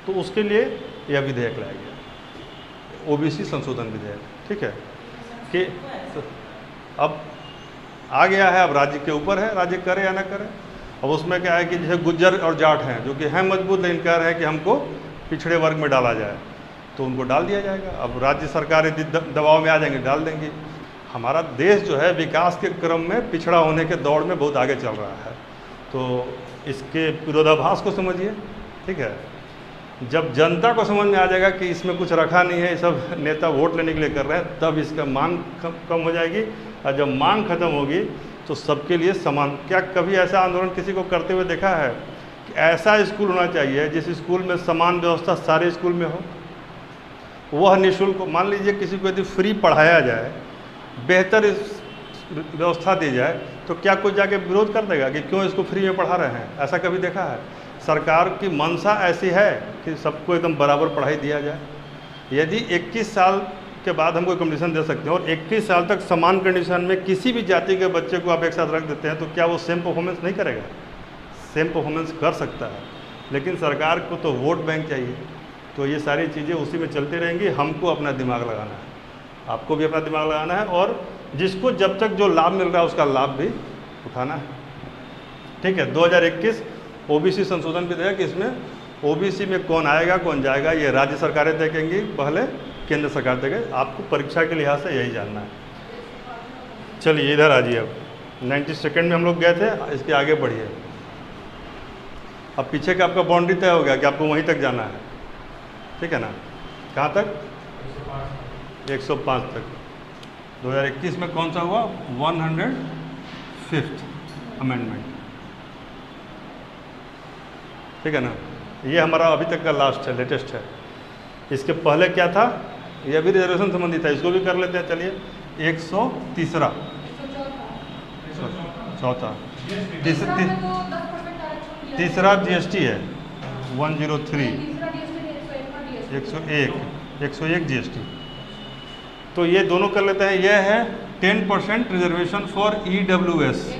तो उसके लिए यह विधेयक लाया गया, ओबीसी संशोधन विधेयक। ठीक है, कि तो अब आ गया है, अब राज्य के ऊपर है, राज्य करे या ना करे। अब उसमें क्या है कि जैसे गुज्जर और जाट हैं जो कि हैं मजबूत, लेकिन कह रहे हैं कि हमको पिछड़े वर्ग में डाला जाए, तो उनको डाल दिया जाएगा। अब राज्य सरकार यदि दबाव में आ जाएंगे, डाल देंगे। हमारा देश जो है विकास के क्रम में पिछड़ा होने के दौड़ में बहुत आगे चल रहा है, तो इसके विरोधाभास को समझिए। ठीक है, जब जनता को समझ में आ जाएगा कि इसमें कुछ रखा नहीं है, ये सब नेता वोट लेने के लिए कर रहे हैं, तब इसका मांग कम हो जाएगी, और जब मांग खत्म होगी तो सबके लिए समान। क्या कभी ऐसा आंदोलन किसी को करते हुए देखा है कि ऐसा स्कूल होना चाहिए जिस स्कूल में समान व्यवस्था सारे स्कूल में हो, वह निःशुल्क? मान लीजिए किसी को यदि फ्री पढ़ाया जाए, बेहतर व्यवस्था दी जाए, तो क्या कोई जाके विरोध कर देगा कि क्यों इसको फ्री में पढ़ा रहे हैं? ऐसा कभी देखा है? सरकार की मंशा ऐसी है कि सबको एकदम बराबर पढ़ाई दिया जाए। यदि 21 साल के बाद हम कोई कंडीशन दे सकते हैं और 21 साल तक समान कंडीशन में किसी भी जाति के बच्चे को आप एक साथ रख देते हैं, तो क्या वो सेम परफॉर्मेंस नहीं करेगा? सेम परफॉर्मेंस कर सकता है, लेकिन सरकार को तो वोट बैंक चाहिए। तो ये सारी चीज़ें उसी में चलती रहेंगी। हमको अपना दिमाग लगाना है, आपको भी अपना दिमाग लगाना है, और जिसको जब तक जो लाभ मिल रहा है उसका लाभ भी उठाना है। ठीक है, 2021 ओबीसी संशोधन विधेयक, इसमें ओबीसी में कौन आएगा कौन जाएगा ये राज्य सरकारें देखेंगी, पहले केंद्र सरकार देखेगी। आपको परीक्षा के लिहाज से यही जानना है। चलिए इधर आ जाइए। अब 92nd में हम लोग गए थे, इसके आगे बढ़िए। अब पीछे का आपका बाउंड्री तय हो गया कि आपको वहीं तक जाना है। ठीक है ना, कहाँ तक? 105 तक। 2021 में कौन सा हुआ? 105th amendment. ठीक है ना, ये हमारा अभी तक का लास्ट है, लेटेस्ट है। इसके पहले क्या था? ये भी रिजर्वेशन संबंधी था, इसको भी कर लेते हैं। चलिए, 103 चौथा तीसरा जीएसटी है, 103 101 जीएसटी। तो ये दोनों कर लेते हैं। यह है 10% रिजर्वेशन फॉर EWS।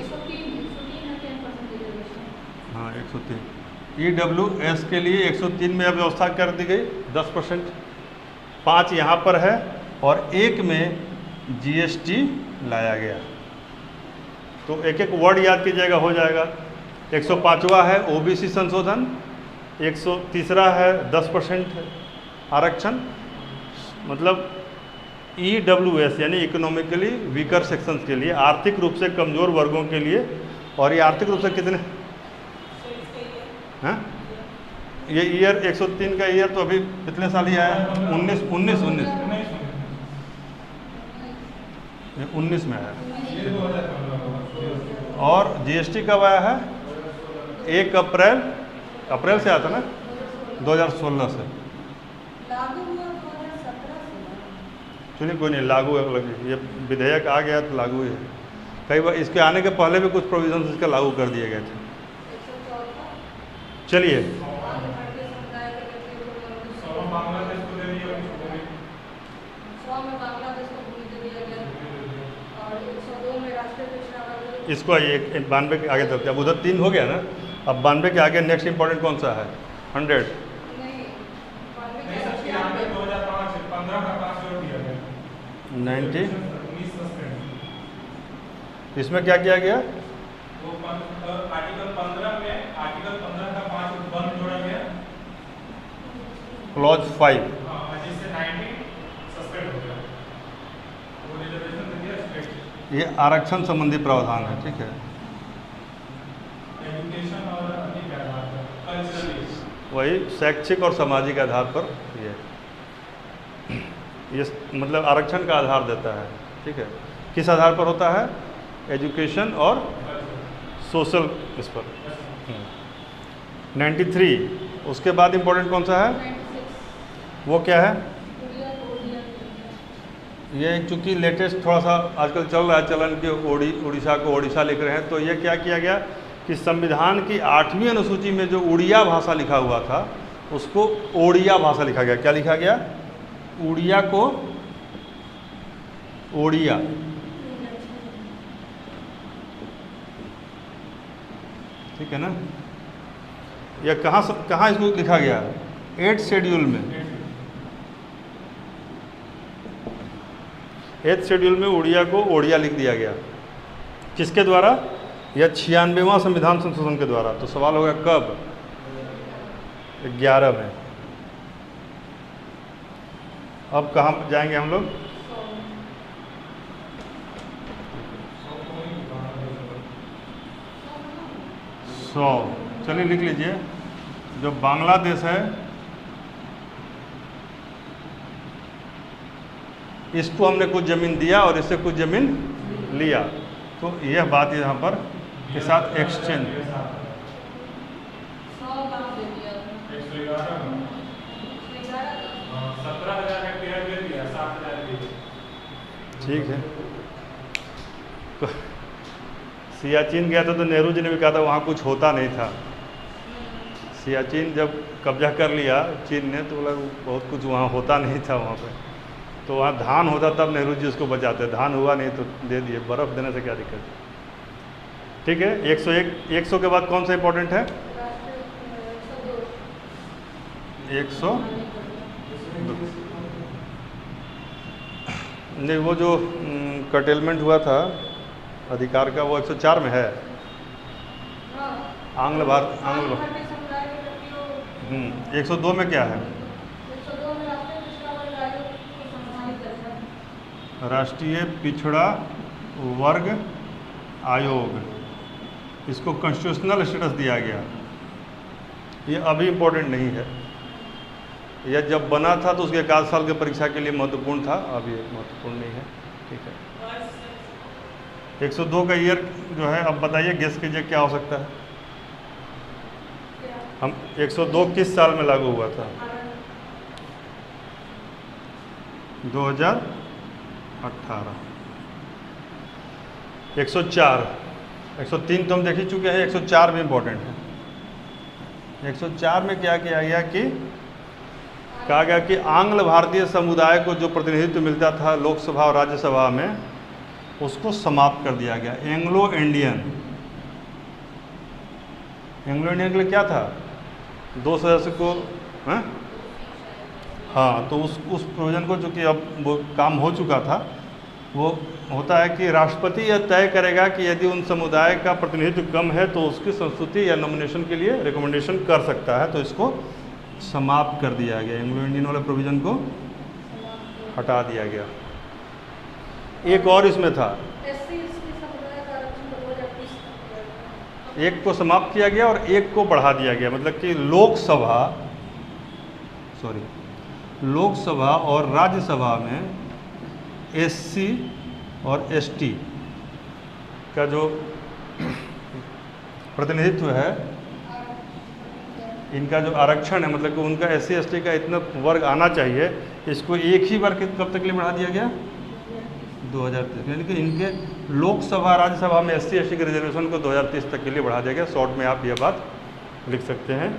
हाँ, 103 EWS के लिए 103 में अब व्यवस्था कर दी गई 10%। 5 यहाँ पर है और 1 में जीएसटी लाया गया। तो एक एक वर्ड याद कीजिएगा, हो जाएगा। 105वां है ओबीसी संशोधन, 103 है 10% आरक्षण, मतलब EWS यानी इकोनॉमिकली वीकर सेक्शंस के लिए, आर्थिक रूप से कमज़ोर वर्गों के लिए। और ये आर्थिक रूप से कितने हैं? ये ईयर 103 का ईयर तो अभी कितने साल ही आया? 19 में आया। और जीएसटी कब आया है? 1 अप्रैल से आता ना, 2016 से। लागू हुआ 2017 से। चलिए कोई नहीं, लागू है, ये विधेयक आ गया तो लागू है। कई बार इसके आने के पहले भी कुछ प्रोविजंस इसका लागू कर दिए गए थे। 114 चलिए भारतीय समुदाय के व्यक्तियों को सौ बांग्लादेश को दे दिया, उसको भी 100 में बांग्लादेश को भूमि दे दिया गया और 102 में राष्ट्रीय पिछड़ा वर्ग इसको एक 92 के आगे चलते हैं। अब उधर 3 हो गया ना, अब 92 के आगे नेक्स्ट इंपॉर्टेंट कौन सा है? 100। नहीं नहीं सर, यहाँ पे 2005 15 का 5 जोड़ दिया गया 90। 19 सस्पेंड। इसमें क्या किया गया? वो आर्टिकल 15 में आर्टिकल 15 का 5 बंद जोड़ा गया। क्लॉज 5। हाँ, जिससे 90 सस्पेंड हो गया। वो रिजर्वेशन दे दिया स्टेट। ये आरक्षण संबंधी प्रावधान है, ठीक है। एजुकेशन और अन्य के आधार पर कल्चरली वही शैक्षिक और सामाजिक आधार पर ये मतलब आरक्षण का आधार देता है, ठीक है। किस आधार पर होता है? एजुकेशन और सोशल, इस पर। 93। उसके बाद इंपॉर्टेंट कौन सा है? 96 वो क्या है? इंडिया को दिया ये चूँकि लेटेस्ट थोड़ा सा आजकल चल रहा है चलन कि उड़ीसा को ओडिशा लिख रहे हैं, तो ये क्या किया गया कि संविधान की 8वीं अनुसूची में जो उड़िया भाषा लिखा हुआ था उसको ओडिया भाषा लिखा गया। क्या लिखा गया? उड़िया को ओडिया। ठीक है ना? यह कहाँ इसको लिखा गया? 8th शेड्यूल में। 8th शेड्यूल में उड़िया को ओडिया लिख दिया गया। किसके द्वारा? यह 96वां संविधान संशोधन के द्वारा। तो सवाल होगा कब? 11 में। अब कहाँ जाएंगे हम लोग? 100। चलिए लिख लीजिए। जो बांग्लादेश है इसको हमने कुछ ज़मीन दिया और इससे कुछ ज़मीन लिया, तो यह बात यहाँ पर के साथ एक्सचेंज। 100 कहाँ दे दिया? 111 17,000 हेक्टेयर दे दिया, 7,000 दे दिया। ठीक है। तो सियाचिन गया था तो नेहरू जी ने भी कहा था वहाँ कुछ होता नहीं था। सियाचिन जब कब्जा कर लिया चीन ने तो बोला बहुत कुछ वहाँ होता नहीं था वहाँ पे। तो वहाँ धान होता तब नेहरू जी उसको बचाते, धान हुआ नहीं तो दे दिए। बर्फ़ देने से क्या दिक्कत? ठीक है। 100 के बाद कौन सा इंपॉर्टेंट है? 100 नहीं, वो जो कटेलमेंट हुआ था अधिकार का वो 104 में है। आंग्ल भारत भारतीय समुदाय के व्यक्तियों 102 में क्या है? 102 में राष्ट्रीय पिछड़ा वर्ग आयोग को सम्मानित करता है। राष्ट्रीय पिछड़ा वर्ग आयोग, इसको कॉन्स्टिट्यूशनल स्टेटस दिया गया। ये अभी इम्पोर्टेंट नहीं है, यह जब बना था तो उसके 1 साल की परीक्षा के लिए महत्वपूर्ण था, अभी महत्वपूर्ण नहीं है। ठीक है। 102 का ईयर जो है, अब बताइए गेस कीजिए क्या हो सकता है? हम 102 किस साल में लागू हुआ था? 2018। 104 103 तो हम देख ही चुके हैं, 104 भी इम्पोर्टेंट है। 104 में क्या किया गया कि कहा गया कि आंग्ल भारतीय समुदाय को जो प्रतिनिधित्व मिलता था लोकसभा और राज्यसभा में उसको समाप्त कर दिया गया। एंग्लो इंडियन के लिए क्या था? 2 सदस्य को हाँ, तो उस प्रोविजन को, जो कि अब वो काम हो चुका था, वो होता है कि राष्ट्रपति यह तय करेगा कि यदि उन समुदाय का प्रतिनिधित्व कम है तो उसकी संस्तुति या नॉमिनेशन के लिए रिकमेंडेशन कर सकता है। तो इसको समाप्त कर दिया गया, एंग्लो इंडियन वाले प्रोविज़न को हटा दिया गया। एक और इसमें था, एक को समाप्त किया गया और एक को बढ़ा दिया गया। मतलब कि लोकसभा और राज्यसभा में एससी और एसटी का जो प्रतिनिधित्व है इनका जो आरक्षण है, मतलब कि उनका SC/ST का इतना वर्ग आना चाहिए, इसको एक ही बार कब तक के लिए बढ़ा दिया गया? 2030। यानी कि इनके लोकसभा राज्यसभा में SC/ST के रिजर्वेशन को 2030 तक के लिए बढ़ा दिया गया। शॉर्ट में आप ये बात लिख सकते हैं।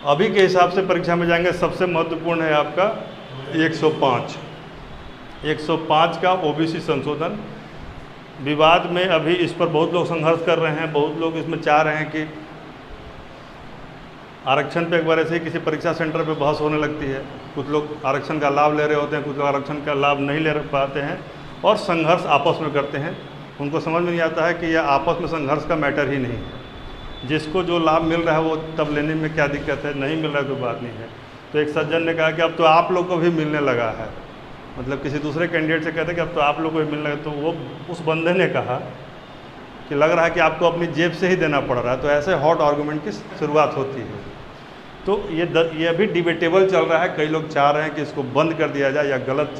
अभी के हिसाब से परीक्षा में जाएंगे, सबसे महत्वपूर्ण है आपका 105 का OBC संशोधन। विवाद में अभी इस पर बहुत लोग संघर्ष कर रहे हैं, बहुत लोग इसमें चाह रहे हैं कि आरक्षण पे एक बार ऐसे ही किसी परीक्षा सेंटर पे बहस होने लगती है। कुछ लोग आरक्षण का लाभ ले रहे होते हैं, कुछ लोग आरक्षण का लाभ नहीं ले पाते हैं और संघर्ष आपस में करते हैं। उनको समझ में नहीं आता है कि यह आपस में संघर्ष का मैटर ही नहीं है। जिसको जो लाभ मिल रहा है वो तब लेने में क्या दिक्कत है, नहीं मिल रहा है कोई बात नहीं है। तो एक सज्जन ने कहा कि अब तो आप लोग को भी मिलने लगा है, मतलब किसी दूसरे कैंडिडेट से कहते कि अब तो आप लोग को भी मिलने लगा। तो वो उस बंदे ने कहा कि लग रहा है कि आपको अपनी जेब से ही देना पड़ रहा है। तो ऐसे हॉट आर्गूमेंट की शुरुआत होती है। तो ये अभी डिबेटेबल चल रहा है। कई लोग चाह रहे हैं कि इसको बंद कर दिया जाए या गलत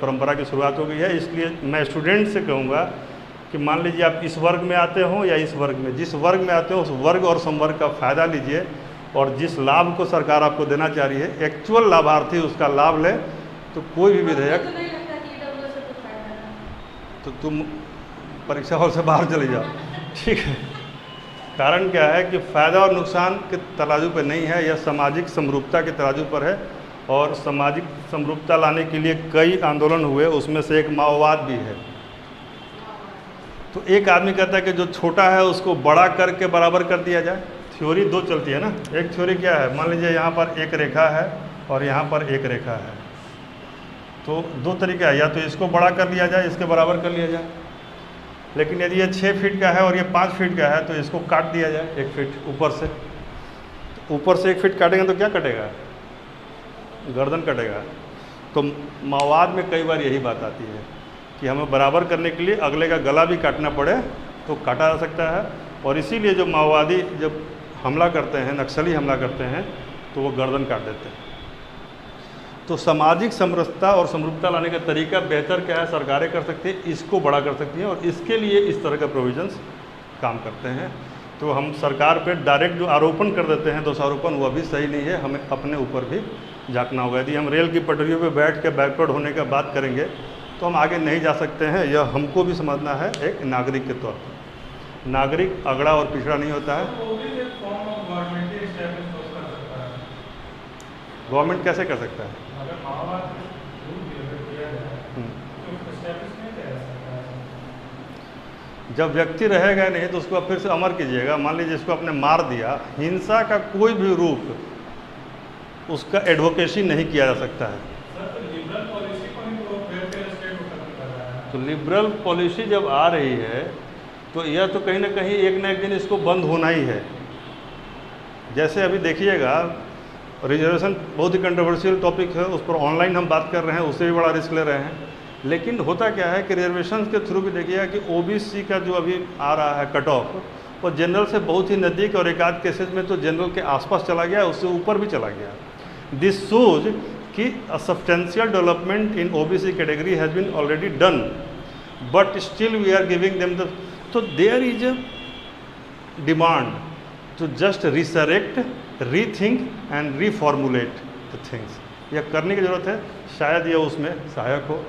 परंपरा की शुरुआत हो गई है। इसलिए मैं स्टूडेंट से कहूँगा कि मान लीजिए आप इस वर्ग में आते हो या इस वर्ग में, जिस वर्ग में आते हो उस वर्ग और संवर्ग का फ़ायदा लीजिए और जिस लाभ को सरकार आपको देना चाह रही है, एक्चुअल लाभार्थी उसका लाभ ले। तो कोई भी विधेयक, मुझे नहीं लगता कि EWS से कुछ फायदा है। तो तुम परीक्षा हॉल से बाहर चले जाओ, ठीक है। कारण क्या है कि फ़ायदा और नुकसान के तराजू पर नहीं है, यह सामाजिक समरूपता के तराजू पर है। और सामाजिक समरूपता लाने के लिए कई आंदोलन हुए, उसमें से एक माओवाद भी है। तो एक आदमी कहता है कि जो छोटा है उसको बड़ा करके बराबर कर दिया जाए। थ्योरी दो चलती है ना। एक थ्योरी क्या है, मान लीजिए यहाँ पर एक रेखा है और यहाँ पर एक रेखा है, तो दो तरीका है, या तो इसको बड़ा कर लिया जाए, इसके बराबर कर लिया जाए। लेकिन यदि ये 6 फीट का है और ये 5 फीट का है तो इसको काट दिया जाए 1 फीट ऊपर से। तो ऊपर से 1 फीट काटेंगे तो क्या कटेगा? गर्दन कटेगा। तो माओवाद में कई बार यही बात आती है कि हमें बराबर करने के लिए अगले का गला भी काटना पड़े तो काटा जा सकता है। और इसीलिए जो माओवादी जब हमला करते हैं, नक्सली हमला करते हैं, तो वो गर्दन काट देते हैं। तो सामाजिक समरसता और समरूपता लाने का तरीका बेहतर क्या है, सरकारें कर सकती हैं, इसको बड़ा कर सकती हैं और इसके लिए इस तरह का प्रोविजंस काम करते हैं। तो हम सरकार पे डायरेक्ट जो आरोपण कर देते हैं, दोषारोपण, वो भी सही नहीं है। हमें अपने ऊपर भी झांकना होगा। यदि हम रेल की पटरियों पे बैठ के बैकवर्ड होने का बात करेंगे तो हम आगे नहीं जा सकते हैं। यह हमको भी समझना है एक नागरिक के तौर पर। नागरिक अगड़ा और पिछड़ा नहीं होता है। गवर्नमेंट कैसे कर सकता है? जब व्यक्ति रहेगा नहीं तो उसको आप फिर से अमर कीजिएगा। मान लीजिए इसको आपने मार दिया, हिंसा का कोई भी रूप उसका एडवोकेसी नहीं किया जा सकता है। तो लिबरल पॉलिसी जब आ रही है तो यह तो कहीं ना कहीं एक ना एक दिन इसको बंद होना ही है। जैसे अभी देखिएगा, रिजर्वेशन बहुत ही कंट्रोवर्शियल टॉपिक है, उस पर ऑनलाइन हम बात कर रहे हैं, उससे भी बड़ा रिस्क ले रहे हैं। लेकिन होता क्या है कि रिजर्वेशन के थ्रू भी देखिएगा कि OBC का जो अभी आ रहा है कट ऑफ, वो जनरल से बहुत ही नज़दीक और एक आध केसेज में तो जनरल के आसपास चला गया, उससे ऊपर भी चला गया। दिस शोज कि a substantial development in OBC category has been already done, but still we are giving them the, तो there is a demand to just resurrect, rethink and reformulate the things. यह करने की ज़रूरत है, शायद यह उसमें सहायक हो।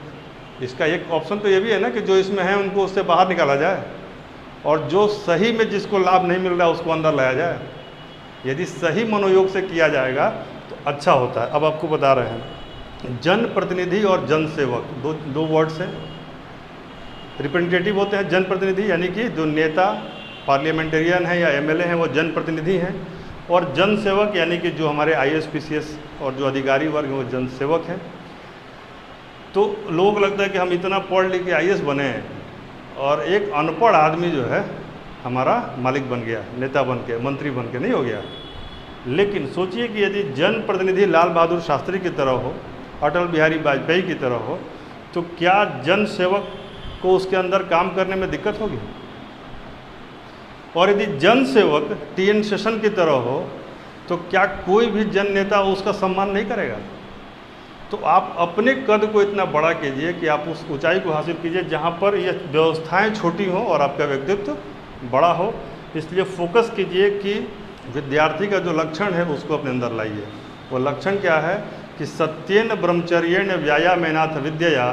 इसका एक ऑप्शन तो ये भी है ना कि जो इसमें है उनको उससे बाहर निकाला जाए और जो सही में जिसको लाभ नहीं मिल रहा है उसको अंदर लाया जाए। यदि सही मनोयोग से किया जाएगा तो अच्छा होता है। अब आपको बता रहे हैं, जनप्रतिनिधि और जनसेवक दो वर्ड्स हैं। रिप्रेजेंटेटिव होते हैं जनप्रतिनिधि, यानी कि जो नेता पार्लियामेंटेरियन है या MLA हैं वो जनप्रतिनिधि हैं, और जनसेवक यानी कि जो हमारे IAS PCS और जो अधिकारी वर्ग हैं वो जनसेवक हैं। तो लोगों को लगता है कि हम इतना पढ़ लिख के IAS बने हैं और एक अनपढ़ आदमी जो है हमारा मालिक बन गया, नेता बन के, मंत्री बन के नहीं हो गया। लेकिन सोचिए कि यदि जनप्रतिनिधि लाल बहादुर शास्त्री की तरह हो, अटल बिहारी वाजपेयी की तरह हो, तो क्या जनसेवक को उसके अंदर काम करने में दिक्कत होगी? और यदि जनसेवक TN शेषन की तरह हो तो क्या कोई भी जन नेता उसका सम्मान नहीं करेगा? तो आप अपने कद को इतना बड़ा कीजिए कि आप उस ऊंचाई को हासिल कीजिए जहां पर ये व्यवस्थाएं छोटी हों और आपका व्यक्तित्व बड़ा हो। इसलिए फोकस कीजिए कि विद्यार्थी का जो लक्षण है उसको अपने अंदर लाइए। वो लक्षण क्या है कि सत्येन ब्रह्मचर्येण व्यायामेनाथ विद्यया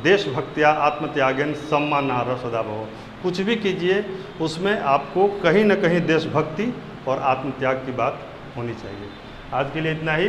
देशभक्त्या आत्मत्यागेन सम्मानार्ह सदा भव। कुछ भी कीजिए उसमें आपको कहीं ना कहीं देशभक्ति और आत्मत्याग की बात होनी चाहिए। आज के लिए इतना ही।